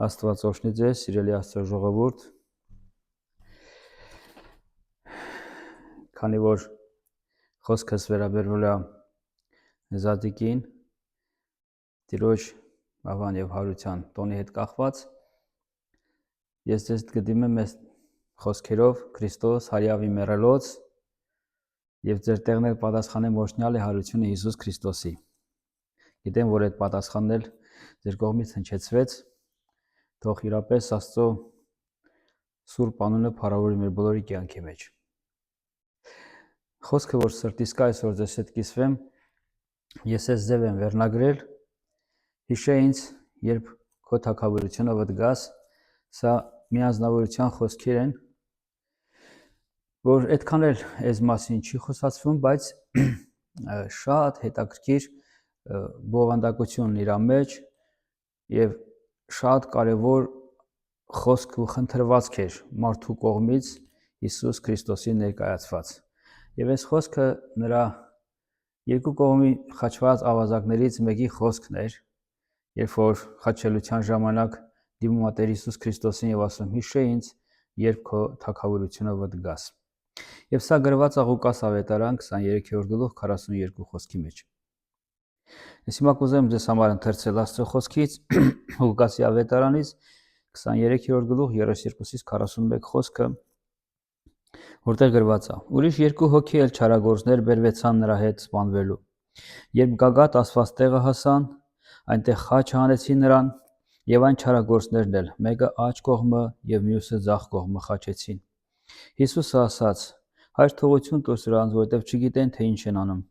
Աստված օրհնի ձեզ, սիրելի Աստծո ժողովուրդ։ Քանի որ խոսքս վերաբերվել է Զատիկին, Տիրոջ ավան եւ հարության տոնի հետ կախված, ես ձեզ կդիմեմ այս խոսքերով Քրիստոս հարյավի մեռելոց եւ ձեր տեղն էլ պատասխանեմ օրհնյալ է հարությունը Հիսուս Քրիստոսի։ Գիտեմ, որ այդ պատասխանն էլ ձեր կողմից հնչեցվեց, թող իրապես Աստծո սուրբ անունը փառավորի մեր բոլորի կյանքի մեջ։ Խոսքը, որ սրտիս կա այսօր ձեզ հետ կիսվեմ, ես այս ձև եմ վերնագրել, հիշե ինձ, երբ քո թագավորությունը վտգաս, սա միանձնավորության խոսքեր են, որ այդքան էլ այս մասին չի խոսացվում, բայց շատ հետաքրքիր բովանդակություն իր մեջ եւ շատ կարեւոր խոսք ու խնդրվածք էր մարդու կողմից Հիսուս Քրիստոսի ներկայացված։ Եվ այս խոսքը նրա երկու կողմի խաչված ավազակներից մեկի խոսքն էր, երբ որ խաչելության ժամանակ դիմում է Տեր Հիսուս Քրիստոսին եւ ասում. «Հիշե ինձ, երբ քո թագավորությունը վտգաս»։ Եվ սա գրված է Ղուկաս ավետարան 23-րդ գլուխ 42 խոսքի մեջ։ Ես հիմա կուզեմ ձեզ համար ընթերցել Աստծո խոսքից Ղուկասի ավետարանից 23-րդ գլուխ 32-ից 41 խոսքը, որտեղ գրված է. «Ուրիշ երկու հոգի էլ չարագործներ բերվեցան նրա հետ սպանվելու։ Երբ Գագաթ ասված տեղը հասան, այնտեղ խաչը հանեցին նրան, եւ այն չարագործներն էլ, մեկը աջ կողմը եւ մյուսը ձախ կողմը խաչեցին։ Հիսուսը ասաց. «Հայր թողություն տուր սրանց, որտեվ չգիտեն, թե ինչ են անում»։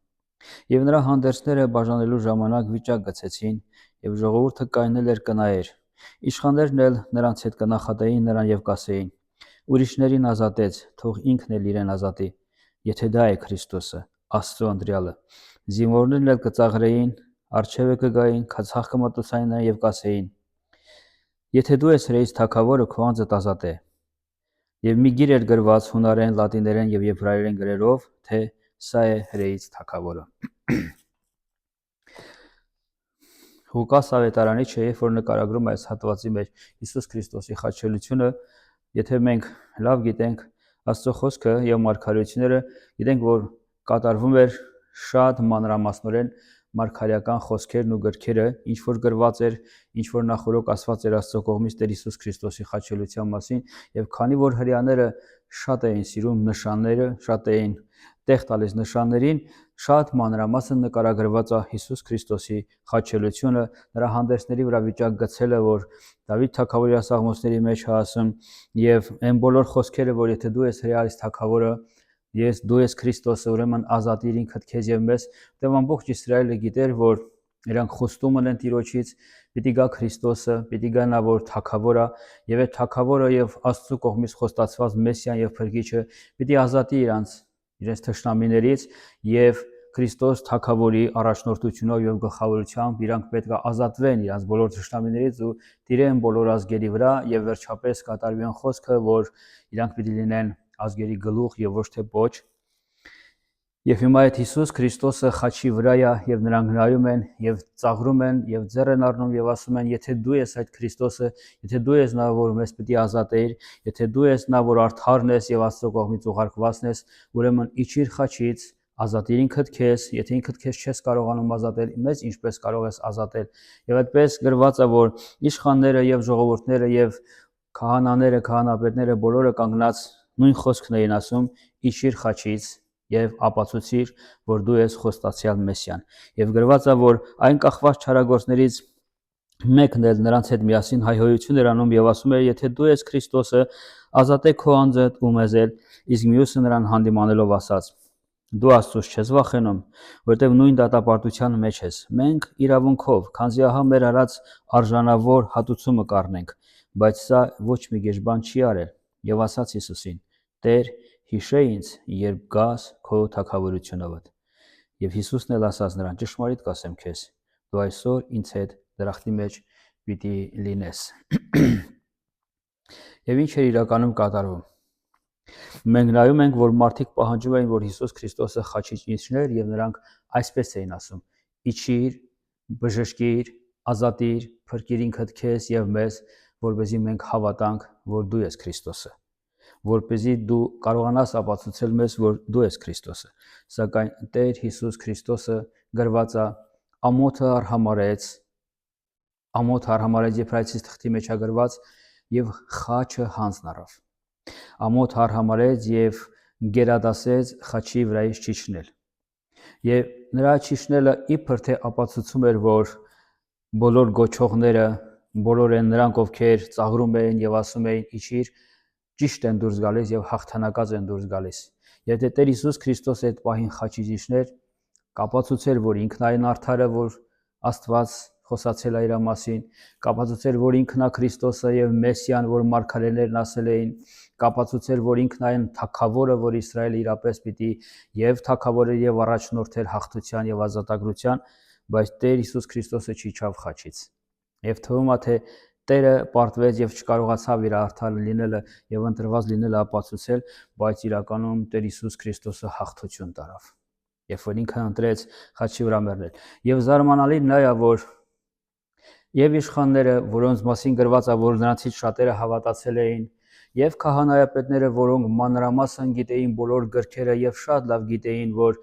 Եվ նրա հանդերձները բաժանելու ժամանակ վիճակ գցեցին, եւ ժողովուրդը կայնել էր կնայեր։ Իշխաններն էլ նրանց հետ կնախադային նրան եւ կասեին. «Ուրիշներին ազատեց, թող ինքն էլ իրեն ազատի, եթե դա է Քրիստոսը, Աստծո ընտրյալը»։ Զինվորներն էլ կծաղրեին, առջևը կգային, քացախ կմտուցային եւ կասեին. «Եթե դու ես հրեից թագավորը, քո անձդ ազատե»։ Եվ մի գիր էր գրված հունարեն, լատիներեն եւ եբրայերեն գրերով, թե սա է հրեից թագավորը։ Ղուկաս ավետարանի չէ, երբ որ նկարագրում այս հատվածի մեջ Հիսուս Քրիստոսի խաչելությունը, եթե մենք լավ գիտենք Աստծո խոսքը եւ մարգարեությունները, գիտենք, որ կատարվում էր շատ մանրամասնորեն մարգարեական խոսքերն ու գրքերը, ինչ որ գրված էր, ինչ որ նախորոք ասված էր Աստծո կողմից Տեր Հիսուս Քրիստոսի խաչելության մասին, եւ քանի որ հրեաները շատ էին սիրում նշանները, շատ էին տեղ տալիս նշաններին, շատ մանրամասն նկարագրված է Հիսուս Քրիստոսի խաչելությունը, նրա հանդերձների վրա վիճակ գցելը, որ Դավիթ թագավորի ասաղմոսների մեջ է ասում, եւ այն բոլոր խոսքերը, որ եթե դու ես հրեալից թագավորը, դու ես Քրիստոսը, ուրեմն ազատիր ինքդ քեզ եւ մեզ, դեռ ամբողջ Իսրայելը գիտեր, որ իրանք խոստում ունեն Տիրոջից, պիտի գա Քրիստոսը, պիտի գա նա, որ թագավոր է, եւ այդ թագավորը եւ Աստծո կողմից խոստացված Մեսիան եւ Փրկիչը պիտի ազատի իրենց թշնամիներից եւ Քրիստոս թագավորի առաջնորդությունով եւ գլխավորությամբ իրանք պետք է ազատվեն իրանց բոլոր թշնամիներից ու տիրեն բոլոր ազգերի վրա եւ վերջապես կատարվի այն խոսքը, որ իրանք պիտի լինեն ազգերի գլուխ եւ ոչ թե պոչ։ Եվ հիմա այդ Հիսուս Քրիստոսը խաչի վրա է եւ նրանք նայում են եւ ծաղրում են եւ ձեռ են առնում եւ ասում են. «Եթե դու ես այդ Քրիստոսը, եթե դու ես նա, որ մեզ պիտի ազատեիր, եթե դու ես նա, որ արդարն ես եւ Աստծո կողմից ուղարկվածն ես, ուրեմն իջիր խաչից, ազատիր ինքդ քեզ, եթե ինքդ քեզ չես կարողանում ազատել, մեզ ինչպես կարող ես ազատել»։ Եվ այդպես գրված է, որ իշխանները եւ ժողովուրդները եւ քահանաները, քահանապետները բոլորը կանգնած նույն խոսքն էին ասում. «Իջիր խաչից եւ ապացուցիր, որ դու ես խոստացյալ Մեսիան»։ Եվ գրված է, որ այն կախված չարագործներից մեկն էլ նրանց հետ միասին հայհոյություն էր անում եւ ասում էր. «Եթե դու ես Քրիստոսը, ազատե քո անձդ ու մեզ էլ»։ Իսկ մյուսը նրան հանդիմանելով ասաց. «Դու Աստծուց չես վախենում, որտեվ նույն դատապարտության մեջ ես։ Մենք իրավունքով, քանզի ահա մեր արած արժանավոր հատուցումը կառնենք, բայց սա ոչ մի գեշ բան չի արել»։ Եվ ասաց Հիսուսին. «Տեր, հիշե ինձ, երբ գաս քո թագավորությունովդ»։ Եվ Հիսուսն էլ ասաց նրան. «Ճշմարիտ կասեմ քեզ, դու այսօր ինձ հետ դրախտի մեջ պիտի լինես»։ Եվ ինչ էր իրականում կատարվում։ Մենք նայում ենք, որ մարդիկ պահանջում էին, որ Հիսուս Քրիստոսը խաչից իջներ եւ նրանք այսպես էին ասում. «Իջիր, բժշկիր, ազատիր, փրկիր ինքդ քեզ եւ մեզ, որպեսզի մենք հավատանք, որ դու ես Քրիստոսը, որպեսզի դու կարողանաս ապացուցել մեզ, որ դու ես Քրիստոսը, սակայն Տեր Հիսուս Քրիստոսը գրված է ամոթը արհամարեց Եբրայեցիս թղթի մեջ է գրված եւ խաչը հանձն առավ։ Ամոթ արհամարեց եւ գերադասեց խաչի վրայից ճիճնել։ Եվ նրա ճիճնելը իբր թե ապացուցում էր, որ բոլոր գոչողները, բոլոր են նրանք, ովքեր ծաղրում էին եւ ասում էին իջիր, ճիշտ են դուրս գալիս եւ հաղթանակած են դուրս գալիս։ Եթե Տեր Հիսուս Քրիստոսը այդ պահին խաչի ճիճներ, կապացուցեր, որ ինքն այն արդարը, որ Աստված խոսացել է իր մասին, կապացուցեր, որ ինքն է Քրիստոսը եւ Մեսիան, որ մարգարեներն ասել էին, կապացուցեր, որ ինքն այն թագավորը, որ Իսրայելը իրապես պիտի եւ թագավորը եւ առաջնորդեր հաղթության եւ ազատագրության, բայց Տեր Հիսուս Քրիստոսը չիջավ խաչից։ Եվ թվում է, թե Տերը պարտվեց եւ չկարողացավ իր արդար լինելը եւ ընտրված լինելը ապացուցել, բայց իրականում Տեր Հիսուս Քրիստոսը հաղթություն տարավ։ Երբ որ ինքը ընտրեց խաչի վրա մեռնել։ Եվ զարմանալին նա է, որ եւ իշխանները, որոնց մասին գրված է, որ նրանցից շատերը հավատացել էին, եւ քահանայապետները, որոնք մանրամասն գիտեին բոլոր գրքերը եւ շատ լավ գիտեին, որ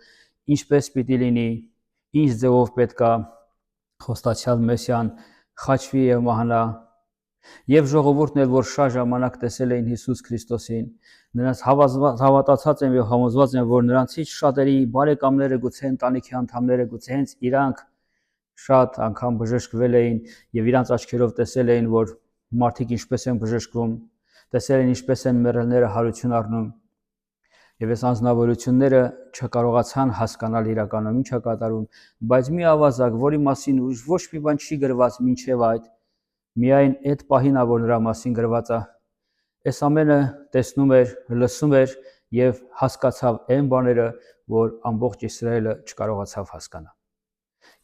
ինչպես պիտի լինի, ինչ ձևով պետք է խոստացյալ Մեսիան խաչվի եւ մահանա, եւ ժողովուրդն էլ, որ շատ ժամանակ տեսել էին Հիսուս Քրիստոսին, նրանց հավատացած են եւ համոզված են, որ նրանցից շատերի բարեկամները, գուցե ընտանիքի անդամները, գուցե հենց իրանք շատ անգամ բժշկվել էին եւ իրանց աչքերով տեսել էին, որ մարդիկ ինչպես են բժշկվում, տեսել են ինչպես են մեռելները հարություն առնում։ Եվ այս անձնավորությունները չկարողացան հասկանալ իրականում ինչ է կատարում, բայց մի ավազակ, որի մասին ոչ մի բան չի գրված մինչև այդ, միայն այդ պահին է, որ նրա մասին գրված է, այս ամենը տեսնում էր, լսում էր եւ հասկացավ այն բաները, որ ամբողջ Իսրայելը չկարողացավ հասկանալ։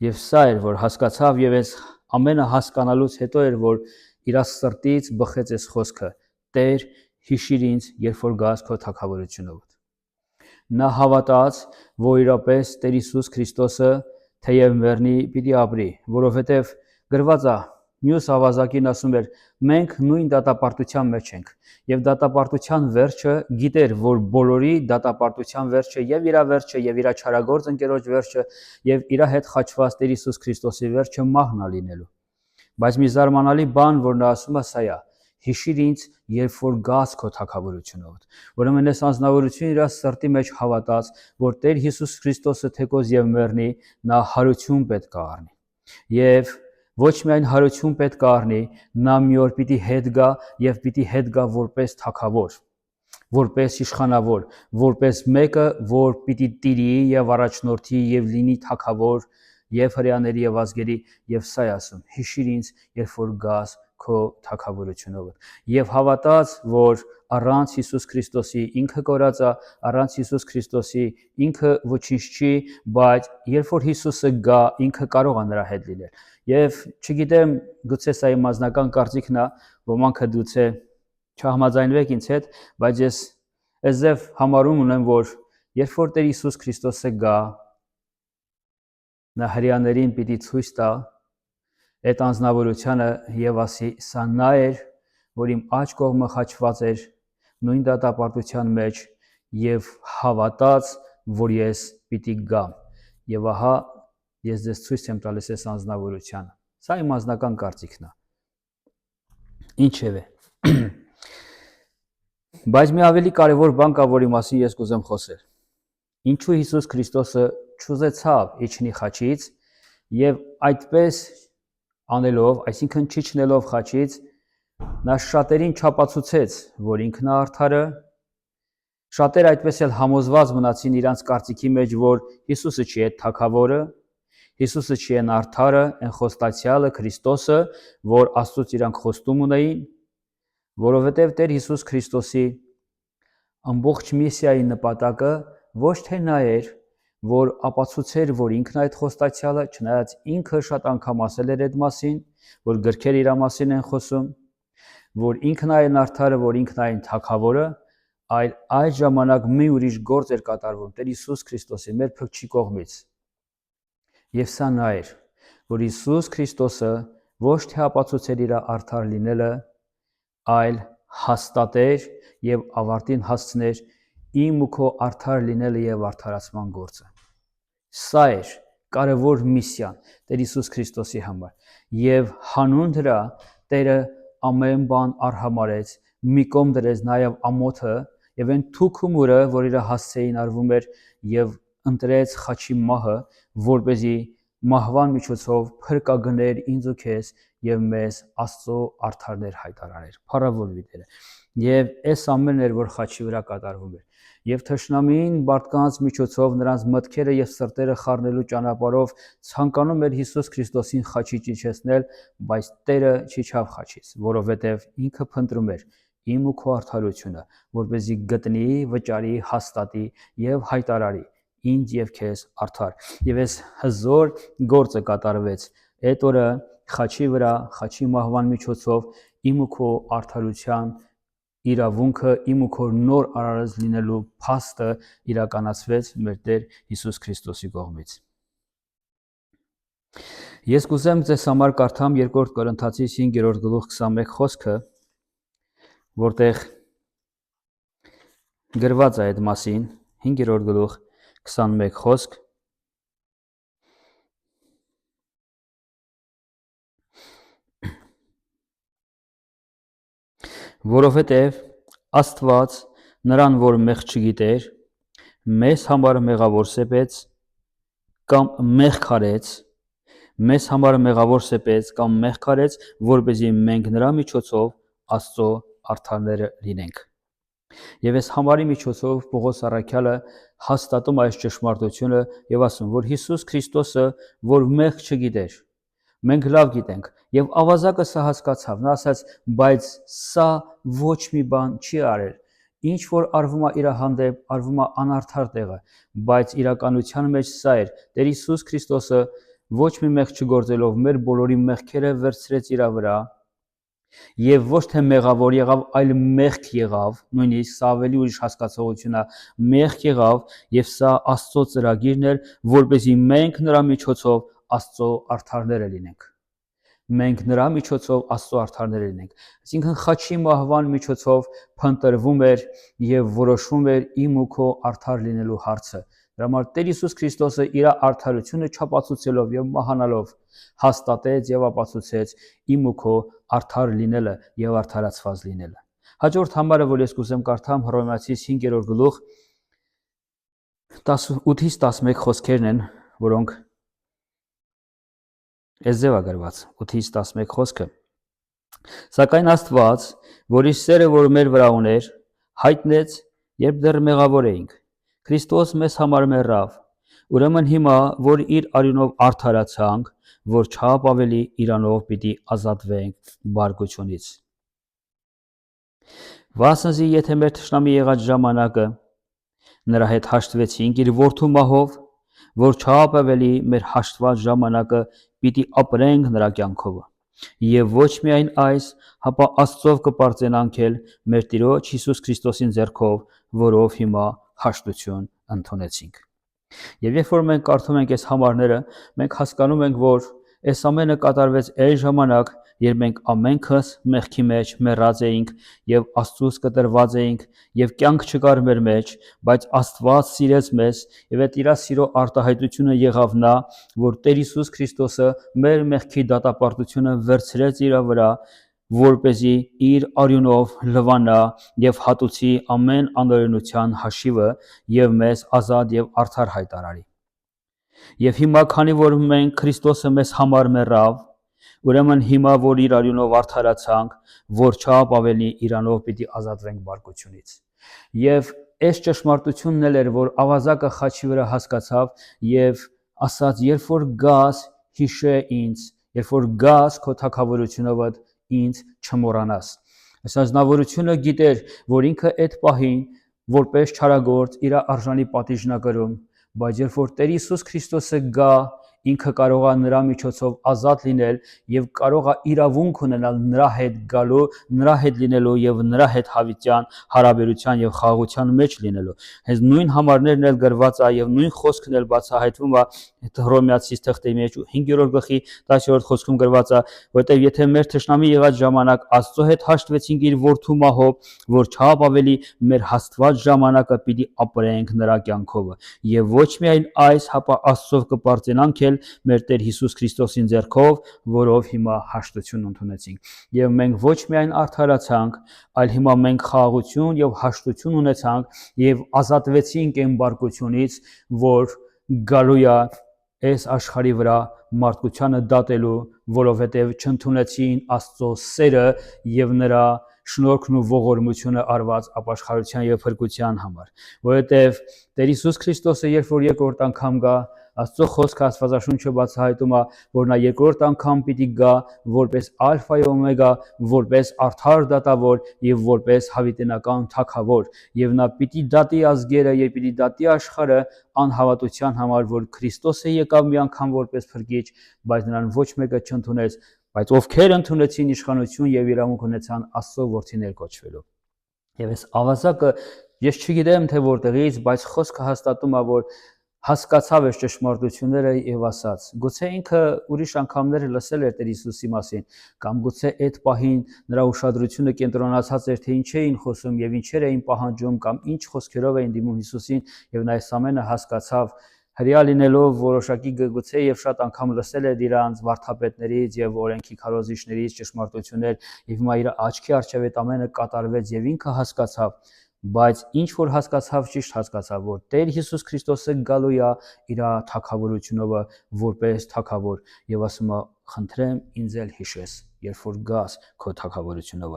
Եվ սա էր, որ հասկացավ եւ այս ամենը հասկանալուց հետո էր, որ իր սրտից բխեց այս խոսքը. Տեր, հիշիր ինձ, երբ որ գաս քո թագավորությունով։ Նա հավատաց, որ իրապես Տեր Հիսուս Քրիստոսը թեև մեռնի, պիտի ապրի, որովհետև գրված է, մյուս ավազակին ասում էր, մենք նույն դատապարտության մեջ ենք, եւ դատապարտության վերջը գիտեր, որ բոլորի դատապարտության վերջը եւ իր վերջը եւ իր չարագործ ընկերոջ վերջը եւ իր հետ խաչված Տեր Հիսուս Քրիստոսի վերջը մահն է լինելու։ Բայց մի զարմանալի բան, որ նա ասում է, սա է. հիշիր ինձ, երբ որ գաս քո թագավորությունով։ Ուրեմն այս անձնավորությունը իր սրտի մեջ հավատաց, որ Տեր Հիսուս Քրիստոսը թեկոզ եւ մեռնի, նա հարություն պետք է առնի։ Եվ ոչ միայն հարություն պետք է առնի, նա մի օր պիտի հետ գա եւ պիտի հետ գա որպես թագավոր, որպես իշխանավոր, որպես մեկը, որ պիտի տիրի եւ առաջնորդի եւ լինի թագավոր եւ հրեաների եւ ազգերի, եւ սա է ասում. հիշիր ինձ, երբ որ գաս քո թագավորությունով։ Եվ հավատաց, որ առանց Հիսուս Քրիստոսի ինքը կորած է, առանց Հիսուս Քրիստոսի ինքը ոչինչ չի, բայց երբ որ Հիսուսը գա, ինքը կարող է նրա հետ լինել։ Եվ չգիտեմ, գուցե սա իմ անձնական կարծիքն է, ոմանքը գուցե չհամաձայնվեք ինձ հետ, բայց ես այզև համարում ունեմ, որ երբ որ Տեր Հիսուս Քրիստոսը գա, նա հրեաներին պիտի ցույց տա այդ անձնավորությունը եւ ասի, սա նա էր, որ իմ աջ կողմը խաչված էր նույն դատապարտության մեջ եւ հավատաց, որ ես պիտի գամ։ Եվ ահա ես ձեզ ցույց եմ տալիս այս անձնավորությունը։ Սա իմ անձնական կարծիքն է։ Ինչևէ։ Բայց մի ավելի կարևոր բան կա, որի մասին ես կուզեմ խոսել։ Ինչու Հիսուս Քրիստոսը չուզեցավ իջնի խաչից եւ այդպես անելով, այսինքն չիջնելով խաչից, նա շատերին չապացուցեց, որ ինքն է արդարը, շատերը այդպես էլ համոզված մնացին իրանց կարծիքի մեջ, որ Հիսուսը չի այդ թագավորը, Հիսուսը չի այն արդարը, այն խոստացյալը, Քրիստոսը, որ Աստծուց իրանք խոստում ունեին, որովհետև Տեր Հիսուս Քրիստոսի ամբողջ միսիայի նպատակը ոչ թե նա էր, որ ապացուցեր, որ ինքն այդ խոստացյալը, չնայած ինքը շատ անգամ ասել էր այդ մասին, որ գրքերը իր մասին են խոսում, որ ինքն այն արդարը, որ ինքն այն թագավորը, այլ այդ ժամանակ մի ուրիշ գործ էր կատարվում Տեր Հիսուս Քրիստոսի մեր փրկչի կողմից։ Եվ սա նա էր, որ Հիսուս Քրիստոսը ոչ թե ապացուցեր իր արդար լինելը, այլ հաստատեր եւ ավարտին հասցներ իմ ու քո արդար լինելը եւ արդարացման գործը։ Սա էր կարևոր միսիան Տեր Հիսուս Քրիստոսի համար եւ հանուն դրա Տերը ամեն բան արհամարեց, մի կողմ դրեց նաեւ ամոթը եւ այն թուքումուրը, որ իր հասցեին արվում էր եւ ընտրեց խաչի մահը, որպեսզի մահվան միջոցով փրկագներ ինձ ու քեզ եւ մեզ Աստծո արդարներ հայտարարեր։ Փառավորվի Տերը։ Եվ այս ամենն էր, որ խաչի վրա կատարվում էր։ Եւ թշնամին մարդկանց միջոցով նրանց մտքերը եւ սրտերը խառնելու ճանապարհով ցանկանում էր Հիսուս Քրիստոսին խաչի ճիչեցնել, բայց Տերը չիջավ խաչից, որովհետեւ ինքը փնտրում էր իմ ու քո արդարությունը, որպեսզի գտնի, վճարի, հաստատի եւ հայտարարի ինձ եւ քեզ արդար։ Եվ այս հզոր գործը կատարվեց այդ օրը խաչի վրա, խաչի մահվան միջոցով իմ ու քո արդարության իրավունքը, իմ ու քո նոր արարած լինելու փաստը իրականացվեց մեր Տեր Հիսուս Քրիստոսի կողմից։ Ես կուզեմ ձեզ համար կարդամ 2 Կորինթացիս 5-րդ գլուխ 21 խոսքը, որտեղ գրված է այդ մասին, 5-րդ գլուխ 21 խոսք։ Որովհետև Աստված նրան, որ մեղք չգիտեր, մեզ համար մեղավոր սեպեց կամ մեղք արեց, մեզ համար մեղավոր սեպեց կամ մեղք արեց, որպեսզի մենք նրա միջոցով Աստծո արդարները լինենք։ Եվ այս համարի միջոցով Պողոս առաքյալը հաստատում այս ճշմարտությունը եւ ասում, որ Հիսուս Քրիստոսը, որ մեղք չգիտեր, մենք լավ գիտենք, եւ ավազակը սա հասկացավ, նա ասաց, բայց սա ոչ մի բան չի արել, ինչ որ արվում է իր հանդեպ, արվում է անարդար տեղը, բայց իրականության մեջ սա էր, Տեր Հիսուս Քրիստոսը ոչ մի մեղք չգործելով մեր բոլորի մեղքերը վերցրեց իր վրա եւ ոչ թե մեղավոր եղավ, այլ մեղք եղավ, նույնիսկ սա ավելի ուրիշ հասկացողություն է, մեղք եղավ եւ սա Աստծո ծրագիրն էր, որպեսզի մենք նրա միջոցով Աստծո արդարները լինենք։ Մենք նրա միջոցով Աստծո արդարները լինենք։ Այսինքն խաչի մահվան միջոցով փնտրվում էր եւ որոշվում էր իմ ու քո արդար լինելու հարցը։ Դրա համար Տեր Հիսուս Քրիստոսը իր արդարությունը չապացուցելով եւ մահանալով հաստատեց եւ ապացուցեց իմ ու քո արդար լինելը եւ արդարացված լինելը։ Հաջորդ համարը, որ ես կուզեմ կարդամ, Հռոմեացիս 5-րդ գլուխ 8-ից 11 խոսքերն են, որոնք այս ձև է գրված 8-ից 11 խոսքը։ Սակայն Աստված, որ իր սերը, որ մեր վրա ուներ, հայտնեց, երբ դեռ մեղավոր էինք։ Քրիստոս մեզ համար մեռավ, ուրեմն հիմա, որ իր արյունով արդարացանք, որ չափ ավելի իրանով պիտի ազատվենք բարկությունից։ Վասնզի եթե մեր թշնամի եղած ժամանակը նրա հետ հաշտվեցինք իր որդու մահով, որ չափ ավելի մեր հաշտված ժամանակը պիտի ապրենք նրա կյանքով։ Եվ ոչ միայն այս, հապա Աստծով կպարծենանք էլ մեր Տիրոջ Հիսուս Քրիստոսին ձեռքով, որով հիմա հաշտություն ընդունեցինք։ Եվ երբ որ մենք կարդում ենք այս համարները, մենք հասկանում ենք, որ այս ամենը կատարվեց այն ժամանակ, երբ մենք ամենքս մեղքի մեջ մեռած էինք եւ Աստծուց կտրված էինք եւ կյանք չկար մեր մեջ, բայց Աստված սիրեց մեզ եւ այդ իր սիրո արտահայտությունը եղավ նա, որ Տեր Հիսուս Քրիստոսը մեր մեղքի դատապարտությունը վերցրեց իր վրա, որպեսզի իր արյունով լվանա եւ հատուցի ամեն անօրենության հաշիվը եւ մեզ ազատ եւ արդար հայտարարի։ Եվ հիմա, քանի որ մենք Քրիստոսը մեզ համար մեռավ, ուրեմն հիմա, որ իր արյունով արդարացանք, որ չափ ավելի իրանով պիտի ազատվենք բարկությունից։ Եվ այս ճշմարտությունն էլ էր, որ ավազակը խաչի վրա հասկացավ եւ ասաց, երբ որ գաս հիշե ինձ, երբ որ գաս քո թագավորությունով ինձ չմոռանաս։ Այս ազնվորությունը գիտեր, որ ինքը այդ պահին որպես չարագործ իր արժանի պատիժն է կրում, բայց երբ որ Տեր Հիսուս Քրիստոսը գա ինքը կարող է նրա միջոցով ազատ լինել եւ կարող է իրավունք ունենալ նրա հետ գալու, նրա հետ լինելու եւ նրա հետ հավիտյան հարաբերության եւ խաղաղության մեջ լինելու։ Հենց նույն համարներն էլ գրված է եւ նույն խոսքն էլ բացահայտվում է Հռոմեացիս թղթի մեջ 5-րդ գլխի 10-րդ խոսքում գրված է, որտեղ եթե մեր թշնամի եղած ժամանակ Աստծո հետ հաշտվեցինք իր որդու մահով, որ չափ ավելի մեր հաստված ժամանակը պիտի ապրենք նրա կյանքով։ Եվ ոչ միայն այս, հապա Աստծով կպարծենանք էլ մեր Տեր Հիսուս Քրիստոսին ձեռքով, որով հիմա հաշտություն ընդունեցինք։ Եվ մենք ոչ միայն արդարացանք, այլ հիմա մենք խաղաղություն եւ հաշտություն ունեցանք եւ ազատվեցինք այն բարկությունից, որ գալու է այս աշխարհի վրա մարդկությանը դատելու, որովհետև չընդունեցին Աստծո սերը եւ նրա շնորհքն ու ողորմությունը արված ապաշխարության եւ փրկության համար, որովհետև Տեր Հիսուս Քրիստոսը երբ որ երկրորդ անգամ գա, Աստծո խոսքը Աստվածաշունչը բացահայտում է, որ նա երկրորդ անգամ պիտի գա որպես ալֆա եւ օմեգա, որպես արդար դատավոր եւ որպես հավիտենական թագավոր, եւ նա պիտի դատի ազգերը եւ պիտի դատի աշխարհը անհավատության համար, որ Քրիստոսը եկավ մի անգամ որպես փրկիչ, բայց նրան ոչ մեկը չընդունեց, բայց ովքեր ընդունեցին իշխանություն եւ իրավունք ունեցան Աստծո որդիներ կոչվելու։ Եվ այս ավազակը ես չգիտեմ թե որտեղից, բայց խոսքը հաստատում է, որ հասկացավ այս ճշմարտությունները եւ ասաց, գուցե ինքը ուրիշ անգամներ լսել էր Տեր Հիսուսի մասին, կամ գուցե այդ պահին նրա ուշադրությունը կենտրոնացած էր, թե ինչ էին խոսում եւ ինչեր էին պահանջում, կամ ինչ խոսքերով էին դիմում Հիսուսին, եւ նա այս ամենը հասկացավ, հրյա լինելով որոշակի գուցե եւ շատ անգամ լսել էր իրանց վարդապետներից եւ օրենքի քարոզիչներից ճշմարտություններ, եւ հիմա իր աչքի առջեւ այդ ամենը կատարվեց եւ ինքը հասկացավ, բայց ինչ որ հասկացավ, ճիշտ հասկացավ, որ Տեր Հիսուս Քրիստոսը գալու է իր թագավորությունով որպես թագավոր եւ ասում է խնդրեմ ինձ էլ հիշես, երբ որ գաս քո թագավորությունով։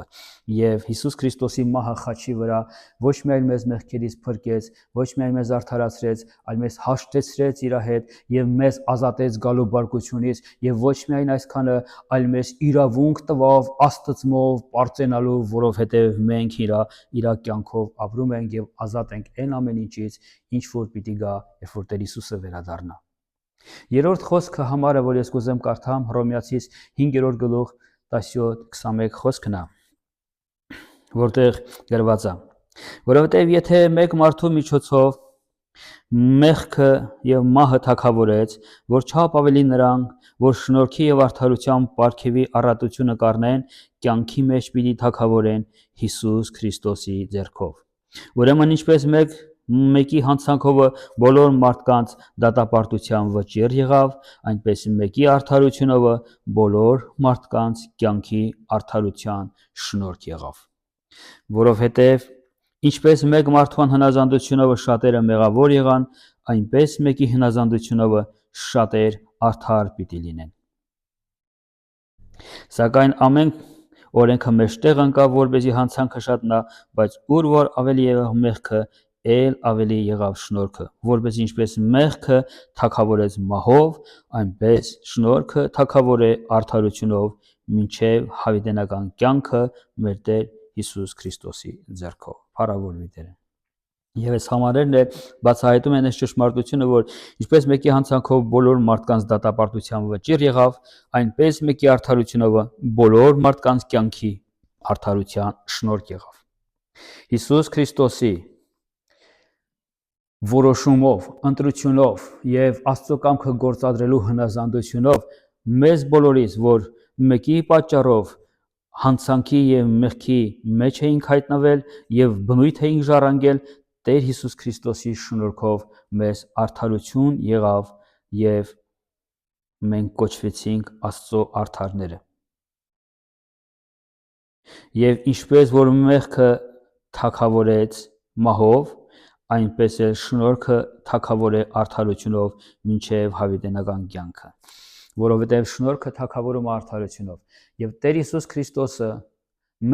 Եվ Հիսուս Քրիստոսի մահը խաչի վրա ոչ միայն մեզ մեղքերից փրկեց, ոչ միայն մեզ արդարացրեց, այլ մեզ հաշտեցրեց իր հետ եւ մեզ ազատեց գալու բարկությունից եւ ոչ միայն այսքանը, այլ մեզ իրավունք տվավ Աստծմով պարծենալու, որովհետեւ մենք իր կյանքով ապրում ենք եւ ազատ ենք այն ամեն ինչից, ինչ որ պիտի գա, երբ որ Տեր Հիսուսը վերադառնա։ Երրորդ խոսքը համարը, որ ես կուզեմ կարդամ Հռոմեացիս 5-րդ գլուխ 17-21 խոսքն է, որտեղ գրված է. որովհետև եթե մեկ մարդու միջոցով մեղքը եւ մահը թագավորեց, որ չափ ավելի նրանք, որ շնորհքի եւ արդարության պարգևի առատությունը կառնեն, կյանքի մեջ պիտի թագավորեն Հիսուս Քրիստոսի ձեռքով։ Ուրեմն ինչպես մեկի հանցանքով բոլոր մարդկանց դատապարտության վճիռ եղավ, այնպես մեկի արդարությունով բոլոր մարդկանց կյանքի արդարության շնորհք եղավ։ Որովհետև ինչպես մեկ մարդու հնազանդությունով շատերը մեղավոր եղան, այնպես մեկի հնազանդությունով շատեր արդար պիտի լինեն։ Սակայն ամեն օրենքը մեջտեղ ընկավ, որպեսզի հանցանքը շատնա, բայց ուր որ ավելի եղավ մեղքը, էլ ավելի եղավ շնորհքը, որպես ինչպես մեղքը թագավորեց մահով, այնպես շնորհքը թագավոր է արդարությունով մինչև հավիտենական կյանքը մեր Տեր Հիսուս Քրիստոսի ձեռքով։ Փառավորվի Տերը։ Եվ այս համարներն բացահայտում են այս ճշմարտությունը, որ ինչպես մեկի հանցանքով բոլոր մարդկանց դատապարտության վճիռ եղավ, այնպես մեկի արդարությունով բոլոր մարդկանց կյանքի արդարության շնորհք եղավ։ Հիսուս Քրիստոսի որոշումով, ընտրությունով եւ Աստծո կամքը գործադրելու հնազանդությունով մեզ բոլորից, որ մեկի պատճառով հանցանքի եւ մեղքի մեջ էինք հայտնվել եւ բնույթ էինք ժառանգել, Տեր Հիսուս Քրիստոսի շնորհքով մեզ արդարություն եղավ եւ մենք կոչվեցինք Աստծո արդարները։ Եվ ինչպես որ մեղքը թագավորեց մահով, այնպես էլ շնորհքը թագավոր է արդարությունով մինչև հավիտենական կյանքը, որովհետև շնորհքը թագավորում է արդարությունով, եւ Տեր Հիսուս Քրիստոսը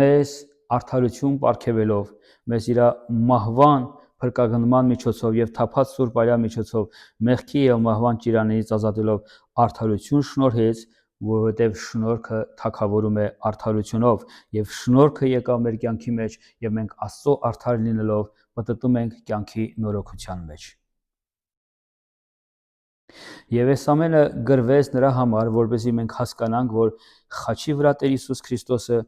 մեզ արդարություն պարգևելով, մեզ իր մահվան փրկագնման միջոցով եւ թափած Սուրբ Արյան միջոցով մեղքի եւ մահվան ճիրանից ազատելով արդարություն շնորհեց, որովհետև շնորհքը թագավորում է արդարությունով եւ շնորհքը եկավ մեր կյանքի մեջ եւ մենք Աստծո արդար լինելով մտնում ենք կյանքի նորոգության մեջ։ Եվ այս ամենը գրվեց նրա համար, որպեսզի մենք հասկանանք, որ խաչի վրա Տեր Հիսուս Քրիստոսը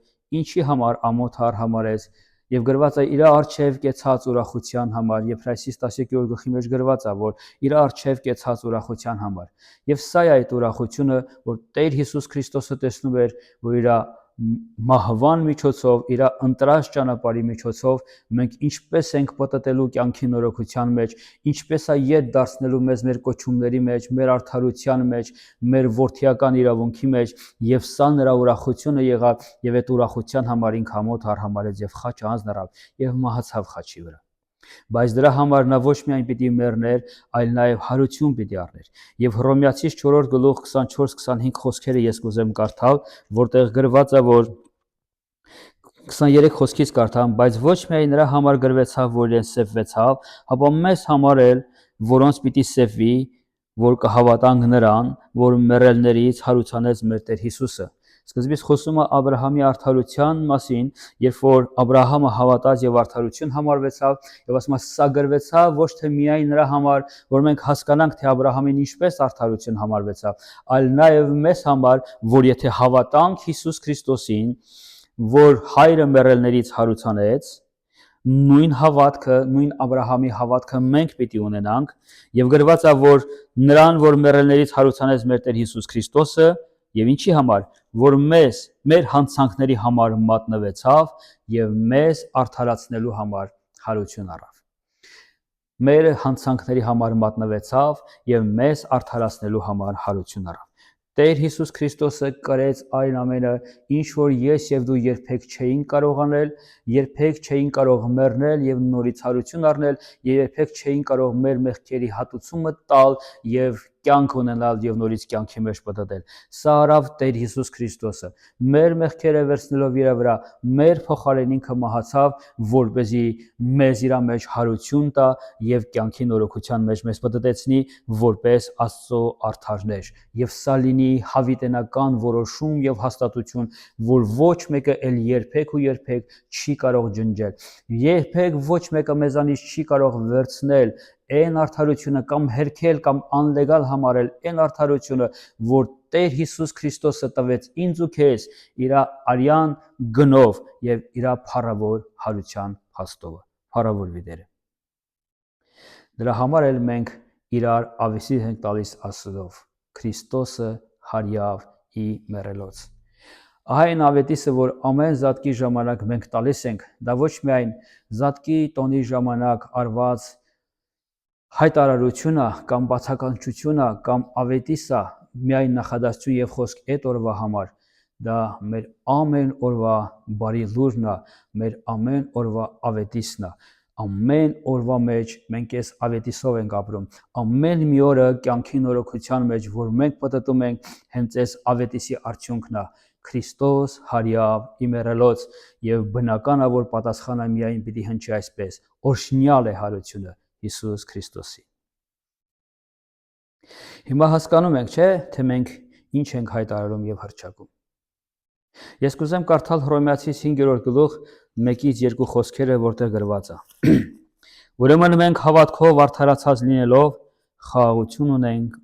ինչի համար ամոթ արհամարեց եւ գրված է իր արչեւ կեցած ուրախության համար, Եփրայեցիս 10-րդ գլխի մեջ գրված է, որ իր արչեւ կեցած ուրախության համար։ Եվ սա է այդ ուրախությունը, որ Տեր Հիսուս Քրիստոսը տեսնում էր, որ իր մահվան միջոցով, իր ընտրած ճանապարհի միջոցով մենք ինչպես ենք պատտելու կյանքի նորոգության մեջ, ինչպես է յետ դարձնելու մեզ մեր կոչումների մեջ, մեր արդարության մեջ, մեր որդիական իրավունքի մեջ, եւ սա նրա ուրախությունը եղավ, եւ այդ ուրախության համար ինքը ամոթ արհամարեց եւ խաչը հանձնարավ եւ մահացավ խաչի վրա։ Բայց դրա համար նա ոչ միայն պիտի մեռներ, այլ նաև հարություն պիտի առներ։ Եվ Հռոմեացիս 4 գլուխ 24-25 խոսքերը ես կուզեմ կարդալ, որտեղ գրված է, որ 23 խոսքից կարդամ, բայց ոչ միայն նրա համար գրվեցավ, որ իրեն սեփվեցավ, հապա մեզ համար էլ, որոնց պիտի սեփվի, որ կհավատանք նրան, որ մեռելներից հարուցանեց մեր Տեր Հիսուսը։ Սկզբից խոսում է Աբրահամի արդարության մասին, երբ որ Աբրահամը հավատաց եւ արդարություն համարվեցավ, եւ ասում է սա գրվեցավ ոչ թե միայն նրա համար, որ մենք հասկանանք, թե Աբրահամին ինչպես արդարություն համարվեցավ, այլ նաեւ մեզ համար, որ եթե հավատանք Հիսուս Քրիստոսին, որ հայրը մեռելներից հարուցանեց, նույն հավատքը, նույն Աբրահամի հավատքը մենք պիտի ունենանք, եւ գրված է, որ նրան, որ մեռելներից հարուցանեց մեր Տեր Հիսուս Քրիստոսը, եւ ինչի համար, որ մեզ մեր հանցանքների համար մատնվեցավ եւ մեզ արդարացնելու համար հարություն առավ։ Մեր հանցանքների համար մատնվեցավ եւ մեզ արդարացնելու համար հարություն առավ։ Տեր Հիսուս Քրիստոսը կրեց այն ամենը, ինչ որ ես եւ դու երբեք չէին կարող անել, երբեք չէին կարող մեռնել եւ նորից հարություն առնել, եւ երբեք չէին կարող մեր մեղքերի հատուցումը տալ եւ կյանք ունենալ եւ նորից կյանքի մեջ պատտել։ Սա արավ Տեր Հիսուս Քրիստոսը։ Մեր մեղքերը վերցնելով իր վրա, մեր փոխարեն ինքը մահացավ, որպեսզի մեզ իր մեջ հարություն տա եւ կյանքի նորոգության մեջ մեզ պատտեցնի որպես Աստծո արդարներ։ Եվ սա լինի հավիտենական որոշում եւ հաստատություն, որ ոչ մեկը էլ երբեք ու երբեք չի կարող ջնջել։ Երբեք ոչ մեկը մեզանից չի կարող վերցնել այն արդարությունը կամ հերքել կամ անլեգալ համարել այն արդարությունը, որ Տեր Հիսուս Քրիստոսը տվեց ինձ ու քեզ իր արյան գնով եւ իր փառավոր հարության փաստով։ Փառավորվի Տերը։ Դրա համար էլ մենք իրար ավեսի ենք տալիս Աստծով։ Քրիստոսը հարյավ ի մեռելոց։ Այն ավետիսը, որ ամեն զատկի ժամանակ մենք տալիս ենք, դա ոչ միայն զատկի տոնի ժամանակ արված հայտարարությունը կամ բացականչությունը կամ ավետիսը միայն նախադասություն եւ խոսք այդ օրվա համար, դա մեր ամեն օրվա բարի լուրն է, մեր ամեն օրվա ավետիսն է։ Ամեն օրվա մեջ մենք այս ավետիսով ենք ապրում։ Ամեն մի օրը կյանքի նորոգության մեջ, որ մենք պատտում ենք, հենց այս ավետիսի արդյունքն է։ Քրիստոս հարյավ ի մեռելոց եւ բնական է, որ պատասխանը միայն պիտի հնչի այսպես. օրհնյալ է հարությունը Հիսուս Քրիստոսի։ Հիմա հասկանում ենք, չէ՞, թե մենք ինչ ենք հայտարարում եւ հռչակում։ Ես կուզեմ կարդալ Հռոմեացիս 5-րդ գլուխ 1-ից 2 խոսքերը, որտեղ գրված է. Ուրեմն մենք հավատքով արդարացած լինելով խաղաղություն ունենք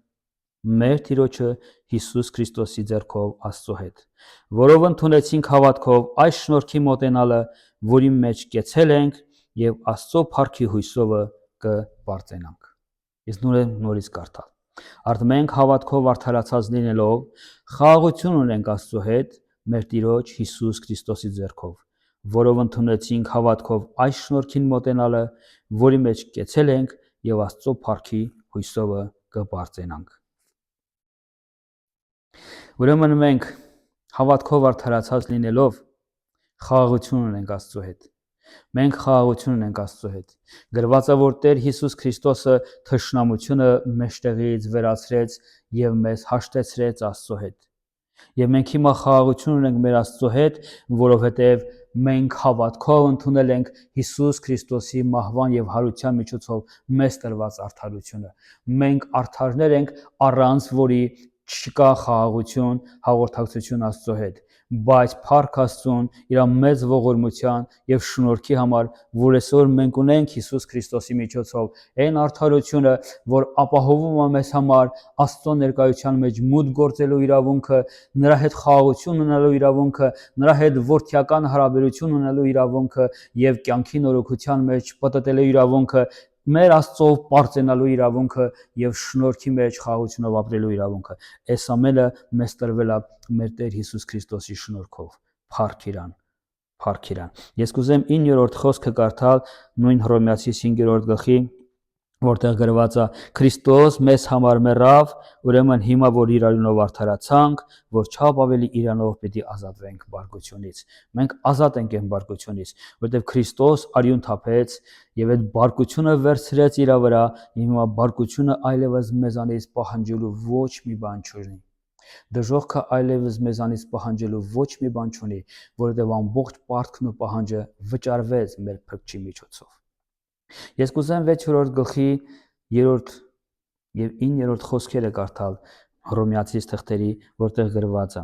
մեր Տիրոջը Հիսուս Քրիստոսի ձեռքով Աստծո հետ, որով ընդունեցինք հավատքով այս շնորհքի մոտենալը, որի մեջ կեցել ենք եւ Աստծո փառքի հույսովը կբարձենանք։ Ես նորից կարդալ։ Արդ մենք հավատքով արդարացած լինելով խաղաղություն ունենք Աստծո հետ մեր Տիրոջ Հիսուս Քրիստոսի ձեռքով, որով ընդունեցինք հավատքով այս շնորհքին մոտենալը, որի մեջ կեցել ենք եւ Աստծո փառքի հույսովը կբարձենանք։ Ուրեմն մենք հավատքով արդարացած լինելով խաղաղություն ունենք Աստծո հետ։ Մենք խաղաղություն ունենք Աստծո հետ։ Գրված է, որ Տեր Հիսուս Քրիստոսը թշնամությունը մեջտեղից վերացրեց եւ մեզ հաշտեցրեց Աստծո հետ։ Եվ մենք հիմա խաղաղություն ունենք մեր Աստծո հետ, որովհետեւ մենք հավատքով ընդունել ենք Հիսուս Քրիստոսի մահվան եւ հարության միջոցով մեզ տրված արդարությունը։ Մենք արդարներ ենք, առանց որի չկա խաղաղություն, հաղորդակցություն Աստծո հետ։ բայց Փառք Աստծուն իր մեծ ողորմության եւ շնորհքի համար, որ այսօր մենք ունենք Հիսուս Քրիստոսի միջոցով այն արդարությունը, որ ապահովում է մեզ համար Աստծո ներկայության մեջ մուտք գործելու իրավունքը, նրա հետ խաղաղություն ունենալու իրավունքը, նրա հետ որդիական հարաբերություն ունենալու իրավունքը եւ կյանքի նորոգության մեջ պատտելու իրավունքը, մեր Աստծով պարծենալու իրավունքը եւ շնորհքի մեջ խաղաղությունով ապրելու իրավունքը։ Այս ամենը մեզ տրվել է մեր Տեր Հիսուս Քրիստոսի շնորհքով։ Փառք Իրան, փառք Իրան։ Ես կուզեմ 9-րդ խոսքը կարդալ նույն Հռոմեացիս 5-րդ գլխի, որտեղ գրված է. Քրիստոս մեզ համար մեռավ, ուրեմն հիմա որ իր արյունով արդարացանք, որ չափ ավելի իրանով պիտի ազատվենք բարկությունից։ Մենք ազատ ենք այն բարկությունից, որտեղ Քրիստոս արյուն թափեց եւ այդ բարկությունը վերցրեց իր վրա, հիմա բարկությունը այլևս մեզանից պահանջելու ոչ մի բան չունի։ Դժոխքը այլևս մեզանից պահանջելու ոչ մի բան չունի, որովհետև ամբողջ պարտքն ու պահանջը վճարվեց մեր փրկչի միջոցով։ Ես կուզեմ 6-րդ գլխի 3-րդ եւ 9-րդ խոսքերը կարդալ Հռոմեացիս թղթերի, որտեղ գրված է.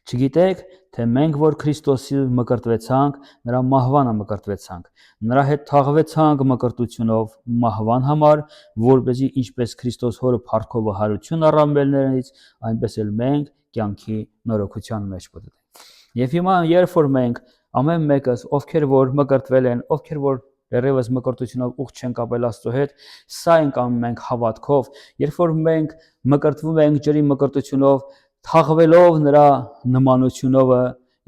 Չգիտեք, թե մենք որ Քրիստոսի մկրտվեցանք, նրա մահվանը մկրտվեցանք, նրա հետ թաղվեցանք մկրտությունով մահվան համար, որպեսզի ինչպես Քրիստոս հորը փառքով հարություն առավ մերներից, այնպես էլ մենք կյանքի նորոգության մեջ պատտենք։ Եվ հիմա երբ որ մենք ամեն մեկս, ովքեր որ մկրտվել են, ովքեր որ դեռևս մկրտությունով ուղղ չեն կապել Աստծո հետ, սա ենք անում մենք հավատքով, երբ որ մենք մկրտվում ենք ջրի մկրտությունով, թաղվելով նրա նմանությունով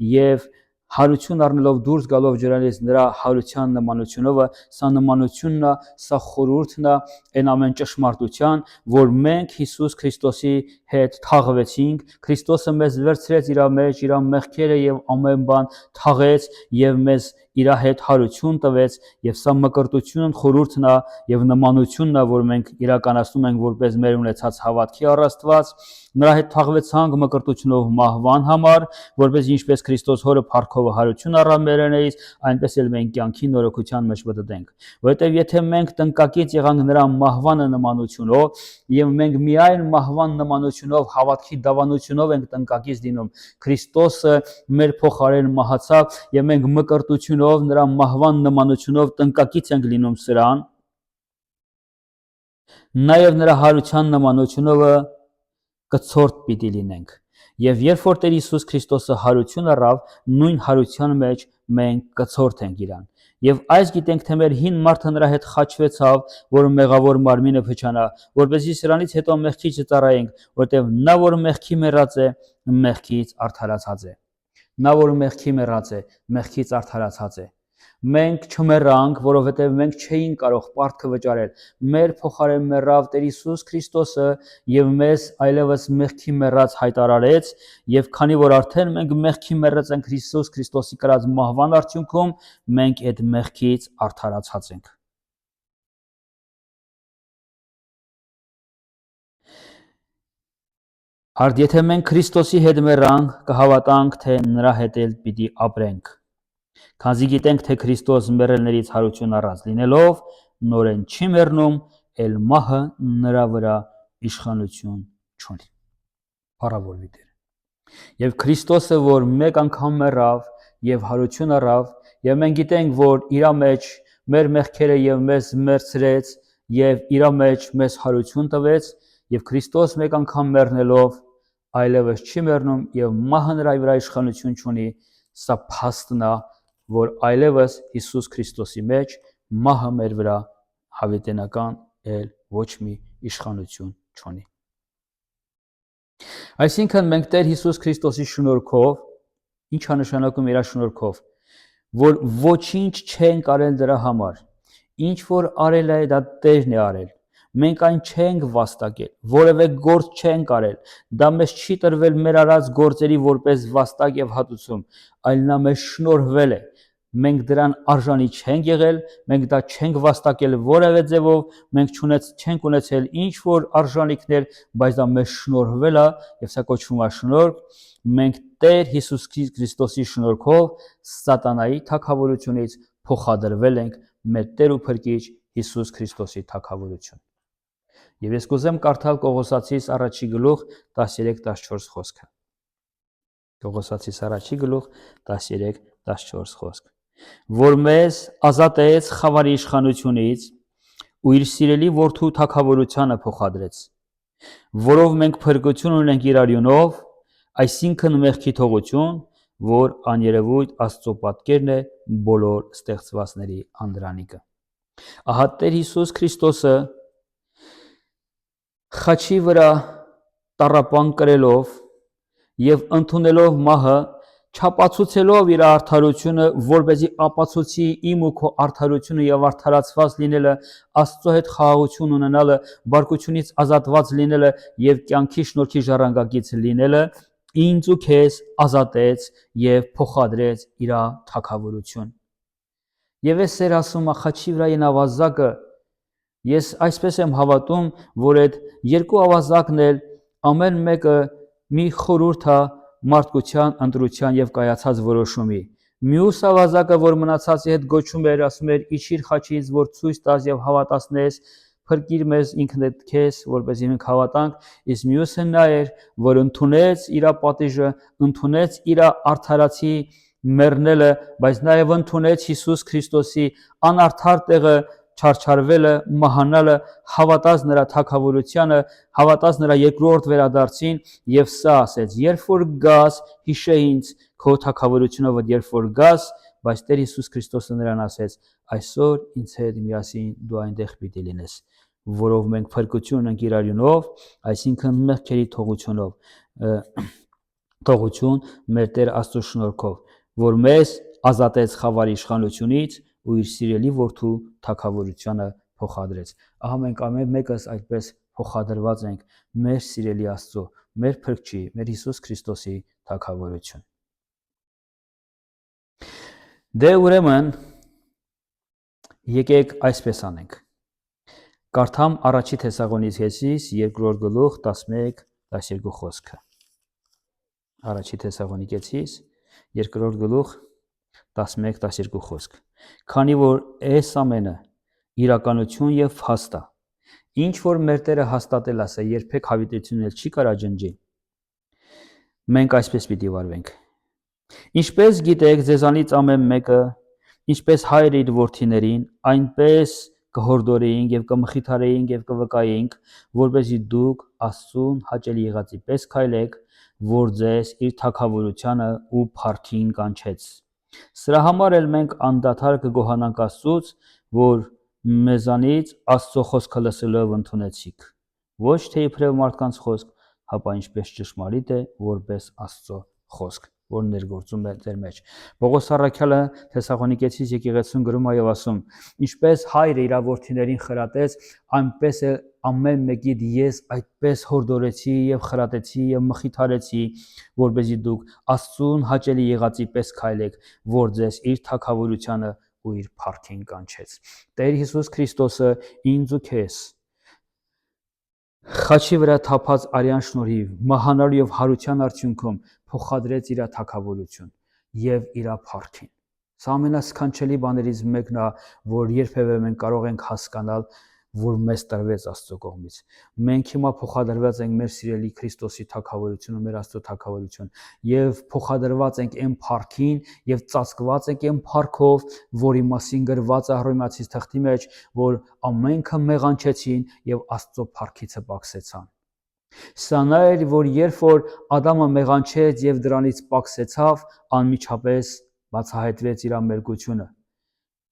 եւ հարություն առնելով դուրս գալով ջրանից նրա հարության նմանությունով, սա նմանությունն է, սա խորհուրդն է այն ամեն ճշմարտության, որ մենք Հիսուս Քրիստոսի հետ թաղվեցինք, Քրիստոսը մեզ վերցրեց իր մեջ, իր մեղքերը եւ ամեն բան թաղեց եւ մեզ իր հետ հարություն տվեց եւ սա մկրտությունն խորհուրդն է եւ նմանությունն է, որ մենք իրականացնում ենք որպես մեր ունեցած հավատքի առ Աստված, նրա հետ թաղվեցանք մկրտությունով մահվան համար, որպես ինչպես Քրիստոս հորը փառքով հարություն առավ մերներից, այնպես էլ մենք կյանքի նորոգության մեջ մտտենք, որովհետեւ եթե մենք տնկակից եղանք նրա մահվանը նմանությունով եւ մենք միայն մահվան նմանությունով հավատքի դավանությունով ենք տնկակից դինում, Քրիստոսը մեր փոխարեն մահացավ եւ մենք մկրտությունով նրա մահվան նմանությունով տնկակից ենք լինում սրան, նաեւ նրա հարության նմանությունով կցորդ պիտի լինենք։ Եվ երբ որ Տեր Հիսուս Քրիստոսը հարություն առավ, նույն հարության մեջ մենք կցորդ ենք իրան։ Եվ այս գիտենք, թե մեր հին մարդը նրա հետ խաչվեցավ, որ մեղավոր մարմինը փչանա, որպեսզի սրանից հետո մեղքի չծառայենք, որտեղ նա որ մեղքի մեռած է, մեղքից արդարացած է։ Նա որ մեղքի մեռած է, մեղքից արդարացած է։ Մենք չմեռանք, որովհետև մենք չէինք կարող պարտքը վճարել։ Մեր փոխարեն մեռավ Տեր Հիսուս Քրիստոսը եւ մեզ այլևս մեղքի մեռած հայտարարեց, եւ քանի որ արդեն մենք մեղքի մեռած ենք Հիսուս Քրիստոսի կրած մահվան արդյունքում, մենք այդ մեղքից արդարացած ենք։ Արդ եթե մենք Քրիստոսի հետ մեռանք, կհավատանք, թե նրա հետ էլ պիտի ապրենք։ Քանզի գիտենք, թե Քրիստոս մեռելներից հարություն առած լինելով, նորեն չի մեռնում, էլ մահը նրա վրա իշխանություն չունի։ Փառավորվի Տերը։ Եվ Քրիստոսը, որ մեկ անգամ մեռավ եւ հարություն առավ, եւ մենք գիտենք, որ իր մեջ մեր մեղքերը եւ մեզ մերցրեց եւ իր մեջ մեզ հարություն տվեց, եւ Քրիստոս մեկ անգամ մեռնելով այլևս չի մեռնում եւ մահը նրա վրա իշխանություն չունի, սա փաստն է, որ այլևս Հիսուս Քրիստոսի մեջ մահը մեր վրա հավիտենական էլ ոչ մի իշխանություն չունի։ Այսինքն մենք Տեր Հիսուս Քրիստոսի շնորհքով, ի՞նչ է նշանակում իր շնորհքով, որ ոչինչ չենք արել դրա համար, ինչ որ արել է դա Տերն է արել։ Մենք այն չենք վաստակել, որևէ գործ չենք արել, դա մեզ չի տրվել մեր արած գործերի որպես վաստակ եւ հատուցում, այլ նա մեզ շնորհվել է։ Մենք դրան արժանի չենք եղել, մենք դա չենք վաստակել որևէ ձևով, մենք չենք ունեցել ինչ որ արժանիքներ, բայց դա մեզ շնորհվել է եւ սա կոչվում է շնորհք։ Մենք Տեր Հիսուս Քրիստոսի շնորհքով սատանայի թագավորությունից փոխադրվել ենք մեր Տեր ու Փրկիչ Հիսուս Քրիստոսի թագավորություն։ Եվ ես կուզեմ կարդալ Կողոսացիս 1 գլուխ 13-14 խոսքը։ Կողոսացիս առաջի գլուխ 13-14 խոսք։ Որ մեզ ազատեց խավարի իշխանությունից ու իր սիրելի որդու թագավորությանը փոխադրեց, որով մենք փրկություն ունենք իր արյունով, այսինքն մեղքի թողություն, որ աներևույթ Աստծո պատկերն է բոլոր ստեղծվածների անդրանիկը։ Ահա Տեր Հիսուս Քրիստոսը խաչի վրա տառապան կրելով եւ ընդունելով մահը, չապացուցելով իր արդարությունը, որպեսզի ապացուցի իմ ու քո արդարությունը եւ արդարացված լինելը, Աստծո հետ խաղաղություն ունենալը, բարկությունից ազատված լինելը եւ կյանքի շնորհքի ժառանգակից լինելը, ինձ ու քեզ ազատեց եւ փոխադրեց իր թագավորություն։ Եվ այս էր ասում խաչի վրայի ավազակը, ես այսպես եմ հավատում, որ այդ երկու ավազակն էլ ամեն մեկը մի խորհուրդ է մարդկության ընտրության եւ կայացած որոշումի։ Մյուս ավազակը, որ մնացածի հետ գոչում էր, ասում էր՝ իջիր խաչից, որ ցույց տաս եւ հավատացնես, փրկիր մեզ ինքնդ քեզ, որպեսզի մենք հավատանք, իսկ մյուսը նա էր, որ ընդունեց իր պատիժը, ընդունեց իր արդարացի մեռնելը, բայց նաեւ ընդունեց Հիսուս Քրիստոսի անարդար տեղը չարչարվելը, մահանալը, հավատաց նրա թագավորությանը, հավատաց նրա երկրորդ վերադարձին եւ սա ասեց. երբ որ գաս, հիշե ինձ քո թագավորությունով, երբ որ գաս, բայց Տեր Հիսուս Քրիստոսը նրան ասեց. այսօր ինձ հետ միասին դու այնտեղ պիտի լինես, որով մենք փրկություն ունենք իր արյունով, այսինքն մեղքերի թողություն մեր Տեր Աստծո շնորհքով, որ մեզ ազատեց խավարի իշխանությունից ու իր սիրելի որդու թագավորությանը փոխադրեց։ Ահա մենք ամեն մեկս այդպես փոխադրված ենք մեր սիրելի Աստծո, մեր Փրկչի, մեր Հիսուս Քրիստոսի թագավորություն։ Դե ուրեմն եկեք այսպես անենք։ Կարդամ առաջի Թեսաղոնիկեցիս 2-րդ գլուխ 11-12 խոսքը։ Առաջի Թեսաղոնիկեցիս 2-րդ գլուխ 11-12 խոսք։ Քանի որ այս ամենը իրականություն եւ փաստ է, ինչ որ մեր Տերը հաստատել ասա, երբեք հավիտենությունել չի կարա ջնջի։ Մենք այսպես պիտի վարվենք։ Ինչպես գիտեք, ձեզանից ամեն մեկը, ինչպես հայր իր որդիներին, այնպես կհորդորեինք եւ կմխիթարեինք եւ կվկայեինք, որպեսզի դուք Աստծուն հաճելի եղածի պես քայլեք, որ ձեզ իր թագավորությանը ու փառքին կանչեց։ Սրա համար էլ մենք անդադար կգոհանանք Աստծուց, որ մեզանից Աստծո խոսքը լսելով ընդունեցիք, ոչ թե իբրև մարդկանց խոսք, հապա ինչպես ճշմարիտ է, որպես Աստծո խոսք, որ ներգործում է ձեր մեջ։ Պողոս առաքյալը Թեսաղոնիկեցիս եկեղեցուն գրում է եւ ասում. ինչպես հայրը իր որդիներին խրատեց, այնպես էլ ամեն մեկիդ ես այդպես հորդորեցի եւ խրատեցի եւ մխիթարեցի, որպեսզի դուք Աստծուն հաճելի եղածի պես քայլեք, որ ձեզ իր թագավորությանը ու իր փառքին կանչեց։ Տեր Հիսուս Քրիստոսը ինձ ու քեզ խաչի վրա թափած արյան շնորհիվ, մահանալու եւ հարության արդյունքում փոխադրեց իր թագավորություն եւ իր փառքին։ Սա ամենասքանչելի բաներից մեկն է, որ երբևէ մենք կարող ենք հասկանալ, որ մեզ տրվեց Աստծո կողմից։ Մենք հիմա փոխադրված ենք մեր սիրելի Քրիստոսի թագավորությունը, մեր Աստծո թագավորություն, եւ փոխադրված ենք այն փառքին եւ ծածկված ենք այն փառքով, որի մասին գրված է Հռոմեացիս թղթի մեջ, որ ամենքը մեղանչեցին եւ Աստծո փառքիցը պակսեցան։ Սա նա էր, որ երբ որ Ադամը մեղանչեց եւ դրանից պակսեցավ, անմիջապես բացահայտվեց իր մերգությունը։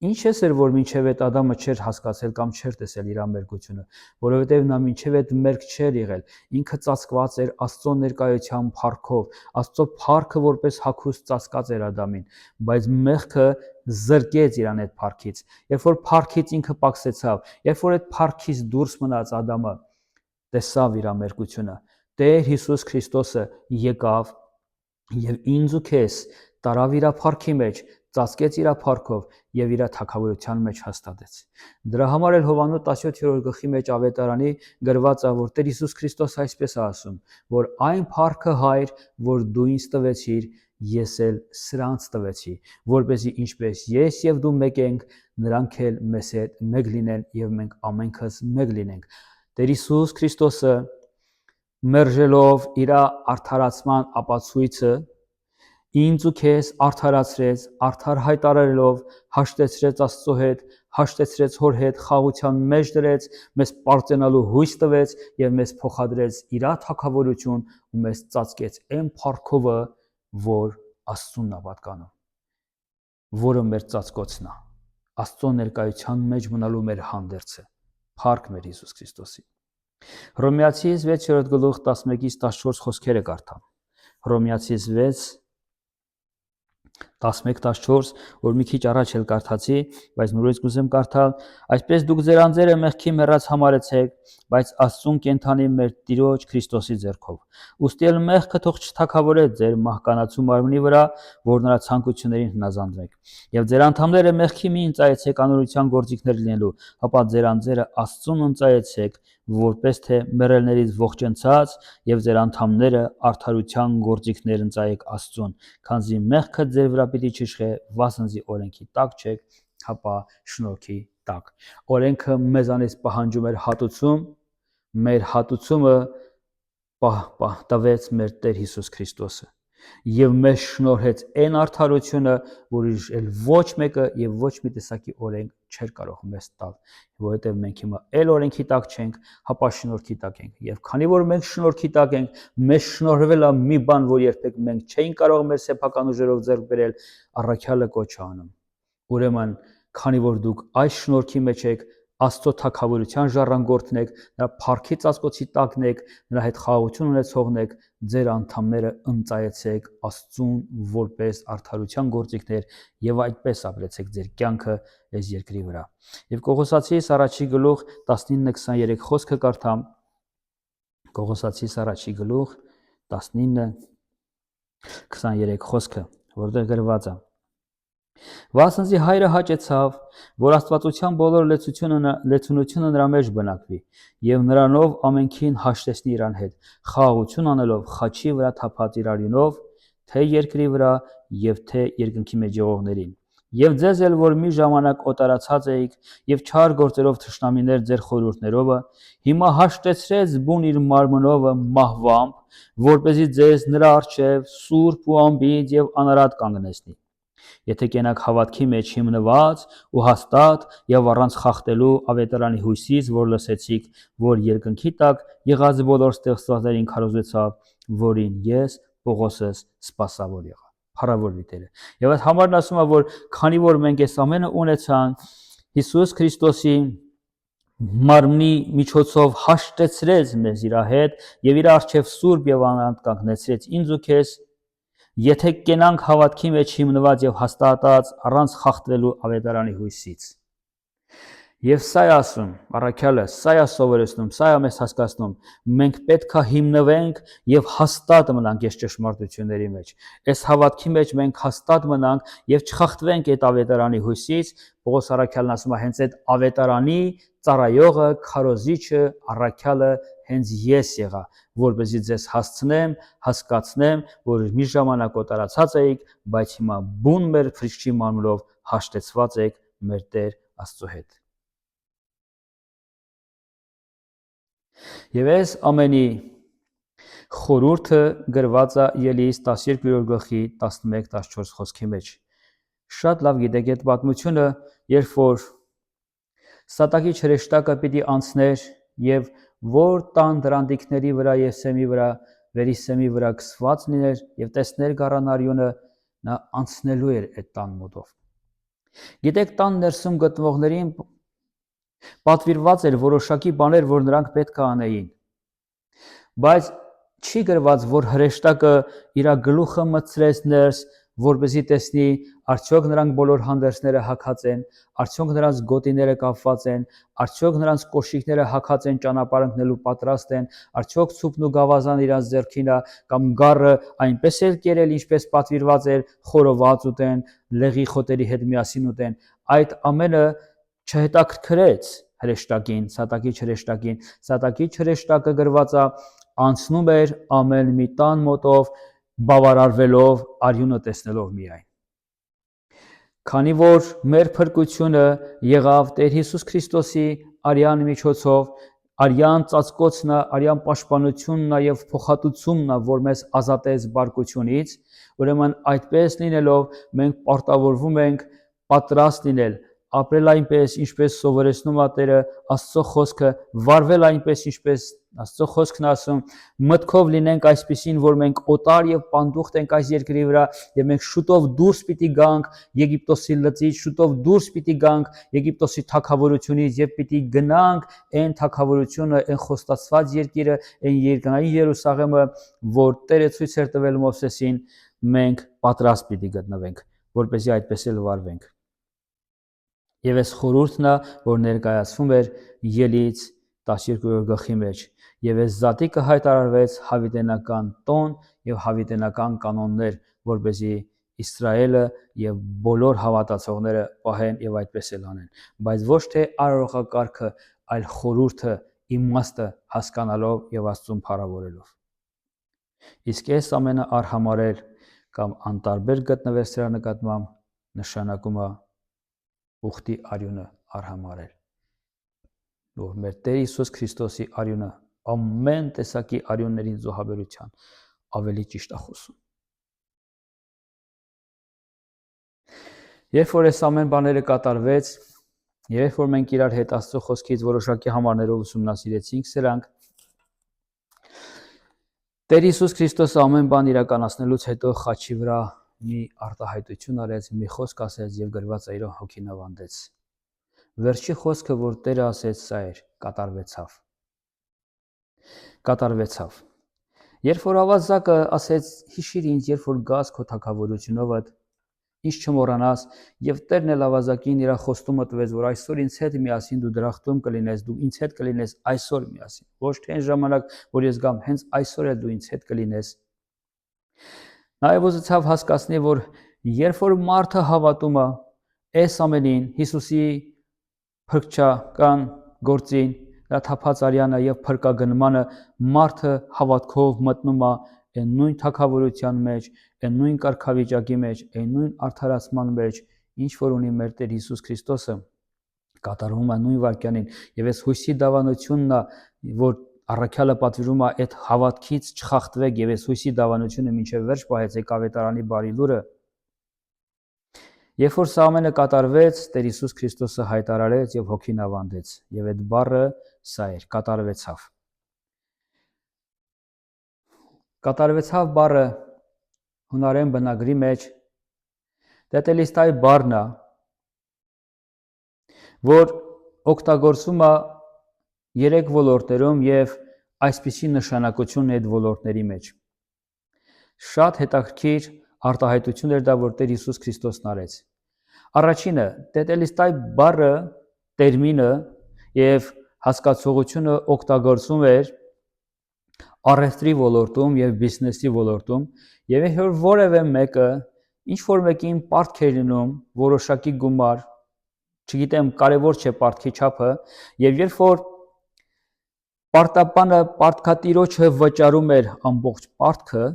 Ինչ էր, որ մինչև այդ Ադամը չէր հասկացել կամ չէր տեսել իր մերգությունը, որովհետև նա մինչև այդ մերգ չէր եղել, ինքը ծածկված էր Աստծո ներկայության փառքով, Աստծո փառքը որպես հագուստ ծածկած էր Ադամին, բայց մեղքը զրկեց իրան այդ փառքից։ Երբ որ փառքից ինքը պակսեցավ, երբ որ այդ փառքից դուրս մնաց Ադամը, տեսավ իր մերգությունը, Տեր Հիսուս Քրիստոսը եկավ եւ ինձ ու քեզ տարավ իր փառքի մեջ, ծածկեց իր փառքով եւ իր թագավորության մեջ հաստատեց։ Դրա համար էլ Հովհաննես 17-րդ գլխի մեջ ավետարանի գրված է, որ Տեր Հիսուս Քրիստոսը այսպես է ասում, որ այն փառքը Հայր, որ դու ինձ տվեցիր, ես էլ սրանց տվեցի, որպեսզի ինչպես ես եւ դու մեկ ենք, նրանք էլ մեզ հետ մեկ լինեն եւ մենք ամենքս մեկ լինենք։ Տեր Հիսուս Քրիստոսը մերժելով իր արդարացման ապացույցը, ինձ ու քեզ արդարացրեց, արդար հայտարարելով հաշտեցրեց Աստծո հետ, հաշտեցրեց Հոր հետ, խաղության մեջ դրեց, մեզ պարծենալու հույս տվեց եւ մեզ փոխադրեց իր թագավորություն ու մեզ ծածկեց այն փառքովը, որ Աստծուն է պատկանում, որը մեր ծածկոցն է, Աստծո ներկայության մեջ մնալու մեր հանդերձը, փառք մեր Հիսուս Քրիստոսի։ Հռոմեացիս 6-րդ գլուխ 11-ից 14 խոսքերը կարդամ։ Հռոմեացիս 6 11-14, որ մի քիչ առաջ էլ կարդացի, բայց նորից կուզեմ կարդալ, այսպես դուք ձեր անձերը մեղքի մեռած համարեցեք, բայց Աստծուն կենթանի մեր Տիրոջ Քրիստոսի ձեռքով։ Ուստի էլ մեղքը թող չթագավորե ձեր մահկանացու մարմնի վրա, որ նրա ցանկություններին հնազանդվեք։ Եվ ձեր անդամները մեղքի մի ընծայեցեք անօրության գործիքներ լինելու, ապա ձեր անձերը Աստծուն ընծայեցեք, որպես թե մեռելներից ողջընցած, եւ ձեր անդամները արդարության գործիքներ ընծայեք Աստծուն, քանզի մեղքը ձեր վրա պիտի չիշխե, վասնզի օրենքի տակ չեք, հապա շնորհքի տակ։ Օրենքը մեզանից պահանջում էր հատուցում, մեր հատուցումը տվեց մեր Տեր Հիսուս Քրիստոսը եւ մեզ շնորհեց այն արդարությունը, որ էլ ոչ մեկը եւ ոչ մի տեսակի օրենք չէր կարող մեզ տալ, որովհետեւ մենք հիմա այլ օրենքի տակ չենք, հապա շնորհքի տակ ենք։ Եվ քանի որ մենք շնորհքի տակ ենք, մեզ շնորհվել է մի բան, որ երբեք մենք չէինք կարող մեր սեփական ուժերով ձեռք բերել, առաքյալը կոչ է անում։ Ուրեմն, քանի որ դուք այս շնորհքի մեջ եք, Աստծո թագավորության ժառանգորդն եք, նրա փառքի ծածկոցի տակն եք, նրա հետ խաղաղություն ունեցողն եք, ձեր անդամները ընծայեցեք Աստծուն որպես արդարության գործիքներ եւ այդպես ապրեցեք ձեր կյանքը այս երկրի վրա։ Եվ Կողոսացիս առաջի գլուխ 19-23 խոսքը կարդամ։ Կողոսացիս առաջի գլուխ 19-23 խոսքը, որտեղ գրված է. Վասնզի հայրը հաճեցավ, որ աստվածության բոլոր լեցունությունը նրա մեջ բնակվի, եւ նրանով ամենքին հաշտեցնի իրան հետ, խաղաղություն անելով խաչի վրա թափած իր արյունով, թե երկրի վրա եւ թե երկնքի մեջ եղողներին։ Եվ ձեզ էլ, որ մի ժամանակ օտարացած էիք եւ չար գործերով թշնամիներ ձեր խորհուրդներովը, հիմա հաշտեցրեց բուն իր մարմնովը մահվամբ, որպեսզի ձեզ նրա առջև սուրբ ու անբիծ եւ անարատ կանգնեցնի։ Եթե կենաք հավատքի մեջ հիմնված ու հաստատ եւ առանց խախտելու ավետարանի հույսից, որ լսեցիք, որ երկնքի տակ եղած բոլոր ստեղծվածներին քարոզեցավ, որին ես Պողոսս սպասավոր եղա։ Փառավորվի Տերը։ Եվ այդ համարն ասում է, որ քանի որ մենք այս ամենը ունեցանք, Հիսուս Քրիստոսի մարմնի միջոցով հաշտեցրեց մեզ իր հետ եւ իր առջև սուրբ եւ անանտ կանգնեցրեց ինձ ու քեզ, եթե կենանք հավատքի մեջ հիմնված եւ հաստատած առանց խախտվելու ավետարանի հույսից։ Եվ սա է ասում, առաքյալը, սա է սովորեցնում, սա է մեզ հասկացնում, մենք պետք է հիմնվենք եւ հաստատ մնանք այս ճշմարտությունների մեջ։ Այս հավատքի մեջ մենք հաստատ մնանք եւ չխախտվենք այդ ավետարանի հույսից։ Պողոս առաքյալն ասում է, հենց այդ ավետարանի ծառայողը, քարոզիչը, առաքյալը հենց ես եղա, որպեսզի ձեզ հասցնեմ, հասկացնեմ, որ մի ժամանակ օտարացած էիք, բայց հիմա բուն մեր Քրիստի մարմնով հաշտեցված եք մեր Տեր Աստծո հետ։ Եվ այս ամենի խորհուրդը գրված է Ելիս 12-րդ գլխի 11-14 խոսքի մեջ։ Շատ լավ գիտեք այդ պատմությունը, երբ որ Սատակի հրեշտակը պիտի անցներ եւ որ տան դրանդիկների վրա եւ սեմի վրա, վերիսեմի վրա կսված լիներ եւ տեսներ գարանարյունը, նա անցնելու էր այդ տան մոտով։ Գիտեք, տան ներսում գտնվողներին պատվիրված էր որոշակի բաներ, որ նրանք պետք է անեին։ Բայց չի գրված, որ հրեշտակը իր գլուխը մտցրեց ներս, որպեսզի տեսնի, արդյոք նրանք բոլոր հանդերձները հագած են, արդյոք նրանց գոտիները կապված են, արդյոք նրանց կոշիկները հագած են ճանապարհ ընկնելու պատրաստ են, արդյոք ցուպն ու գավազան իրաց ձեռքին է, կամ գառը այնպես էլ կերել, ինչպես պատվիրված էր, խորոված ուտեն, լեղի խոտերի հետ միասին ուտեն։ Այդ ամենը չհետաքրքրեց հրեշտակին, Սատակի հրեշտակին։ Սատակի հրեշտակը գրված է անցնում էր ամեն մի տան մոտով, բավարարվելով արյունը տեսնելով միայն։ Քանի որ մեր փրկությունը եղավ Տեր Հիսուս Քրիստոսի արյան միջոցով, արյան ծածկոցն է, արյան պաշտպանությունն է եւ փոխհատուցումն է, որ մեզ ազատեց բարկությունից, ուրեմն այդպես լինելով մենք պարտավորվում ենք պատրաստ լինել, ապրել այնպես, ինչպես սովորեցնում է Տերը Աստծո խոսքը, վարվել այնպես, ինչպես Աստծո խոսքն ասում, մտքով լինենք այսպիսին, որ մենք օտար եւ պանդուխտ ենք այս երկրի վրա եւ մենք շուտով դուրս պիտի գանք Եգիպտոսի լծից, շուտով դուրս պիտի գանք Եգիպտոսի թագավորությունից եւ պիտի գնանք այն թագավորությունը, այն խոստացված երկիրը, այն երկնային Երուսաղեմը, որ Տերը ցույց էր տվել Մովսեսին, մենք պատրաստ պիտի գտնվենք, որպեսզի այդպես էլ վարվենք։ Եվ այս խորհուրդն է, որ ներկայացվում էր Ելից 12-րդ գլխի մեջ, եւ այս զատիկը հայտարարվեց հավիտենական տոն եւ հավիտենական կանոններ, որպեսզի Իսրայելը եւ բոլոր հավատացողները պահեն եւ այդպես էլ անեն, բայց ոչ թե արարողակարգը, այլ խորհուրդը, իմաստը հասկանալով եւ Աստծուն փառավորելով։ Իսկ այս ամենը արհամարել կամ անտարբեր գտնվեր սրա նկատմամբ նշանակում է ուխտի արյունը արհամարել, որ մեր Տեր Հիսուս Քրիստոսի արյունը ամեն տեսակի արյուններին զոհաբերության ավելի ճիշտ է խոսում։ Երբ որ այս ամեն բաները կատարվեց, երբ որ մենք իրար հետ Աստծո խոսքից որոշակի համարներով ուսումնասիրեցինք սրանք, Տեր Հիսուս Քրիստոսը ամեն բան իրականացնելուց հետո խաչի վրա մի արտահայտություն արեց, մի խոսք ասեց եւ գրված է իր հոգին ավանդեց։ Վերջի խոսքը, որ Տերը ասեց, սա էր, կատարվեցավ։ Երբ որ ավազակը ասեց, հիշիր ինձ, երբ որ գաս քո թագավորությունով, ինչ չմոռանաս, եւ Տերն էլ ավազակին իր խոստումը տվեց, որ այսօր ինձ հետ միասին դու դրախտում կլինես, դու ինձ հետ կլինես այսօր միասին, ոչ թե այն ժամանակ, որ ես գամ, հենց այսօր էլ դու ինձ հետ կլինես։ Նաև ուզեցավ հասկացնել, որ երբ որ մարդը հավատում է այս ամենին, Հիսուսի փրկչական գործին, նրա թափած արյանը եւ փրկագնմանը, մարդը հավատքով մտնում է այն նույն թագավորության մեջ, այն նույն կարգավիճակի մեջ, այն նույն արդարացման մեջ, ինչ որ ունի մեր Տեր Հիսուս Քրիստոսը, կատարվում է նույն վայրկյանին, եւ այս հույսի դավանությունն է, որ առաքյալը պատվիրում է այդ հավատքից չխախտվեք եւ այս հույսի դավանությունը մինչեւ վերջ պահեցեք ավետարանի բարի լուրը։ Երբ որ սա ամենը կատարվեց, Տեր Հիսուս Քրիստոսը հայտարարեց եւ հոգին ավանդեց, եւ այդ բառը սա էր, կատարվեցավ։ Կատարվեցավ բառը հունարեն բնագրի մեջ տետելիստայ բառն է, որ օգտագործվում է 3 ոլորտներում եւ այսպիսի նշանակություն է այդ ոլորտների մեջ։ Շատ հետաքրքիր արտահայտություն էր դա, որ Տեր Հիսուս Քրիստոսն արեց։ Առաջինը, տետելիստայ բառը, տերմինը եւ հասկացողությունը օգտագործվում էր առևտրի ոլորտում եւ բիզնեսի ոլորտում, եւ երբ որևէ մեկը ինչ որ մեկին պարտք է լինում որոշակի գումար, չգիտեմ, կարևոր չէ պարտքի չափը, եւ երբ որ պարտապանը պարտքատիրոջը վճարում էր ամբողջ պարտքը,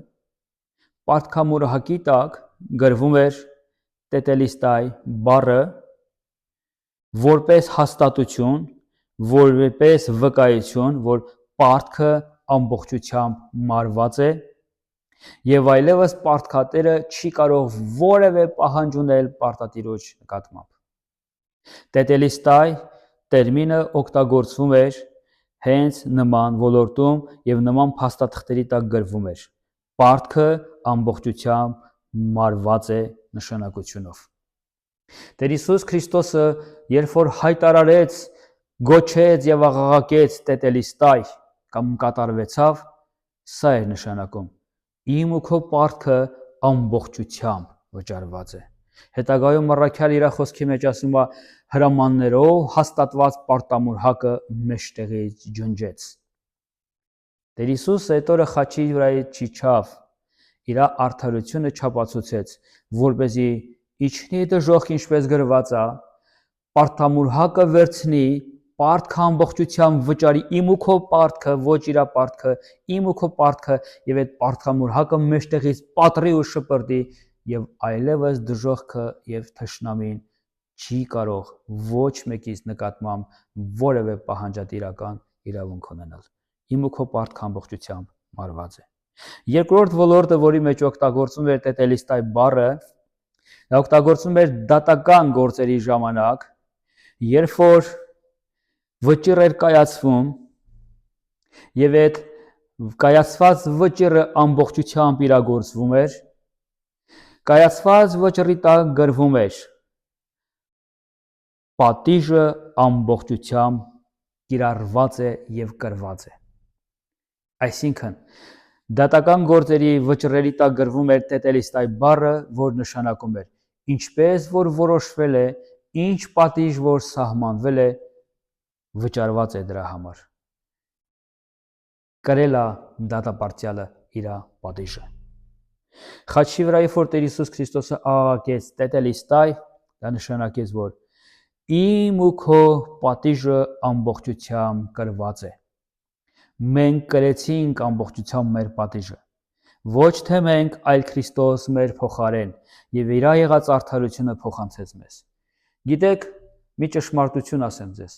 պարտքամուրհակի տակ գրվում էր տետելիստայ բառը որպես հաստատություն, որպես վկայություն, որ պարտքը ամբողջությամբ մարված է եւ այլևս պարտքատերը չի կարող որևէ պահանջ ունել պարտատիրոջ նկատմամբ։ Տետելիստայ տերմինը օգտագործվում էր հենց նման ոլորտում եւ նման փաստաթղթերի տակ գրվում էր։ Պարտքը ամբողջությամբ մարված է նշանակությունով։ Տեր Հիսուս Քրիստոսը, երբ որ հայտարարեց, գոչեց եւ աղաղակեց տետելիստայ կամ կատարվեցավ, սա էր նշանակում. իմ ու քո պարտքը ամբողջությամբ վճարված է։ Հետագայում առաքյալ իր խոսքի մեջ ասում է հրամաններով հաստատված պարտամուրհակը մեջտեղից ջնջեց։ Տեր Հիսուսը այդ օրը խաչի վրայից չիջավ, իր արդարությունը չապացուցեց, որպեսզի իջնի դժոխք, ինչպես գրված է, պարտամուրհակը վերցնի, պարտքը ամբողջությամբ վճարի, իմ ու քո պարտքը, ոչ իր պարտքը, իմ ու քո պարտքը, եւ այդ պարտքամուրհակը մեջտեղից պատռի ու շպրտի, եւ այլևս դժոխքը եւ թշնամին չի կարող ոչ մեկից նկատմամբ որևէ պահանջատիրական իրավունք ունենալ։ Իմ ու քո պարտքը ամբողջությամբ մարված է։ Երկրորդ ոլորտը, որի մեջ օգտագործում էր տետելիստայ բառը, դա օգտագործում էր դատական գործերի ժամանակ, երբ որ վճիռ էր կայացվում եւ այդ կայացված վճիռը ամբողջությամբ իրագործվում էր, կայացված վճռի տակ գրվում էր պատիժը ամբողջությամբ կիրառված է եւ կրված է։ Այսինքն դատական գործերի վճռերի տակ գրվում էր տետելիստայ բառը, որ նշանակում էր ինչպես որ որոշվել է, ինչ պատիժ որ սահմանվել է, վճարված է դրա համար։ Կրել է դատապարտյալը իր պատիժը։ Խաչի վրա երբ որ Տեր Հիսուս Քրիստոսը աղաղակեց տետելիստայ, դա նշանակեց, որ իմ ու քո պատիժը ամբողջությամբ կրված է։ Մենք կրեցինք ամբողջությամբ մեր պատիժը։ Ոչ թե մենք, այլ Քրիստոս մեր փոխարեն եւ իր եղած արդարությունը փոխանցեց մեզ։ Գիտեք, մի ճշմարտություն ասեմ ձեզ։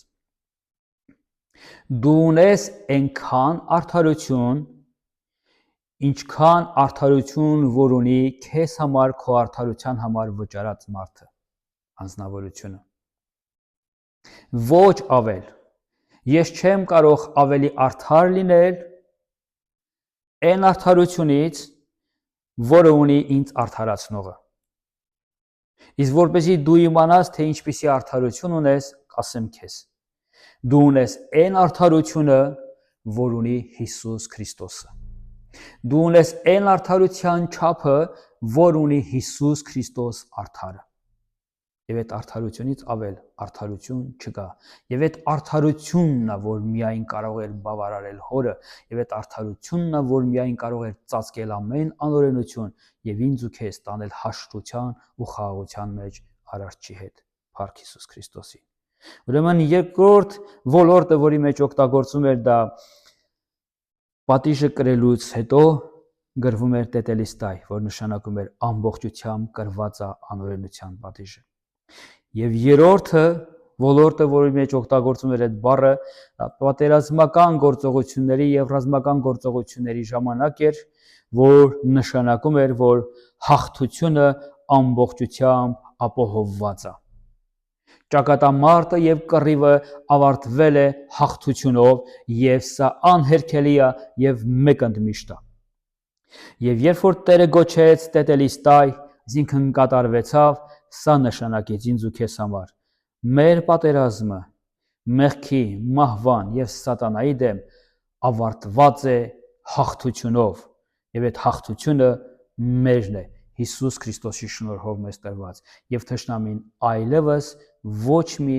Դու ունես այնքան արդարություն, ինչքան արդարություն, որ ունի քեզ համար, քո արդարության համար վճարած մարդը, անձնավորությունը։ Ոչ ավել։ Ես չեմ կարող ավելի արդար լինել այն արդարությունից, որը ունի ինձ արդարացնողը։ Իսկ որպեսզի դու իմանաս, թե ինչպիսի արդարություն ունես, կասեմ քեզ։ Դու ունես այն արդարությունը, որ ունի Հիսուս Քրիստոսը։ Դու ունես այն արդարության չափը, որ ունի Հիսուս Քրիստոս արդարը։ Եվ այդ արդարությունից ավել արդարություն չկա։ Եվ այդ արդարությունն է, որ միայն կարող է բավարարել Հորը, եւ այդ արդարությունն է, որ միայն կարող է ծածկել ամեն անօրենություն եւ ինձ ու քեզ տանել հաշտության ու խաղաղության մեջ Արարչի հետ, Փառք Հիսուս Քրիստոսին։ Ուրեմն երկրորդ ոլորտը, որի մեջ օգտագործում էր դա պատիժը կրելուց հետո գրվում էր տետելիստայ, որ նշանակում էր ամբողջությամբ կրված է անօրենության պատիժը։ Եվ երրորդը ոլորտը, որի մեջ օգտագործում էր այդ բառը, պատերազմական գործողությունների եւ ռազմական գործողությունների ժամանակ էր, որ նշանակում էր, որ հաղթությունը ամբողջությամբ ապահովված է։ Ճակատամարտը եւ կռիվը ավարտվել է հաղթությունով եւ սա անհերքելի է եւ մեկընդմիշտ է։ Եվ երբ որ Տերը գոչեց տետելիստայ, այսինքն կատարվեցավ, սա նշանակեց ինձ ու քեզ համար։ Մեր պատերազմը մեղքի, մահվան եւ սատանայի դեմ ավարտված է հաղթությունով եւ այդ հաղթությունը մերն է Հիսուս Քրիստոսի շնորհով մեզ տրված եւ թշնամին այլևս ոչ մի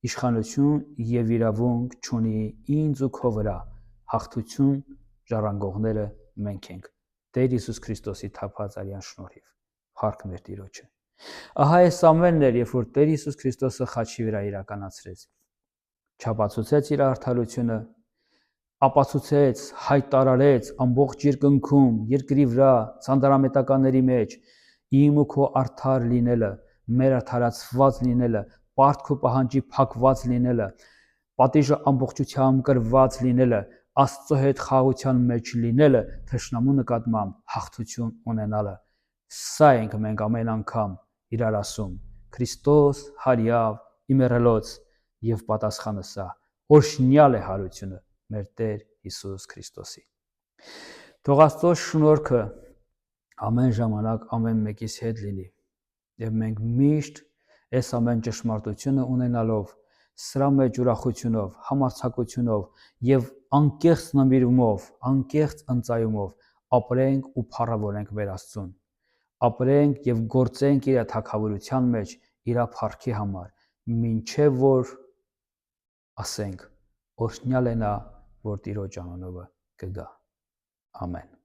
իշխանություն եւ իրավունք չունի ինձ ու քո վրա։ Հաղթություն ժառանգողները մենք ենք Տեր Հիսուս Քրիստոսի թափած արյան շնորհիվ։ Փառք մեր Տիրոջը։ Ահա այս ամենն էր, երբ որ Տեր Հիսուս Քրիստոսը խաչի վրա իրականացրեց։ Չապացուցեց իր արդարությունը, ապացուցեց, հայտարարեց ամբողջ երկնքում, երկրի վրա, ցանդարամետականների մեջ իմ ու քո արդար լինելը, մեր արդարացված լինելը, պարտք ու պահանջի փակված լինելը, պատիժը ամբողջությամբ կրված լինելը, Աստծո հետ խաղաղության մեջ լինելը, թշնամու նկատմամբ հաղթություն ունենալը։ Սա ենք մենք ամեն անգամ իրար ասում. Քրիստոս հարյավ իմերելոց եւ պատասխանը սա. Օրհնյալ է հարությունը մեր Տեր Հիսուս Քրիստոսի։ Թող Աստծո շնորհքը ամեն ժամանակ ամեն մեկիս հետ լինի եւ մենք միշտ այս ամեն ճշմարտությունը ունենալով սրա մեջ ուրախությունով, համարձակությունով եւ անկեղծ նվիրումով, անկեղծ ընծայումով ապրենք ու փառավորենք մեր Աստծուն։ Ապրենք եւ գործենք իր թագավորության մեջ իր փառքի համար, մինչեւ որ ասենք օրհնյալ է նա, որ Տիրոջ անունով կգա։ Ամեն։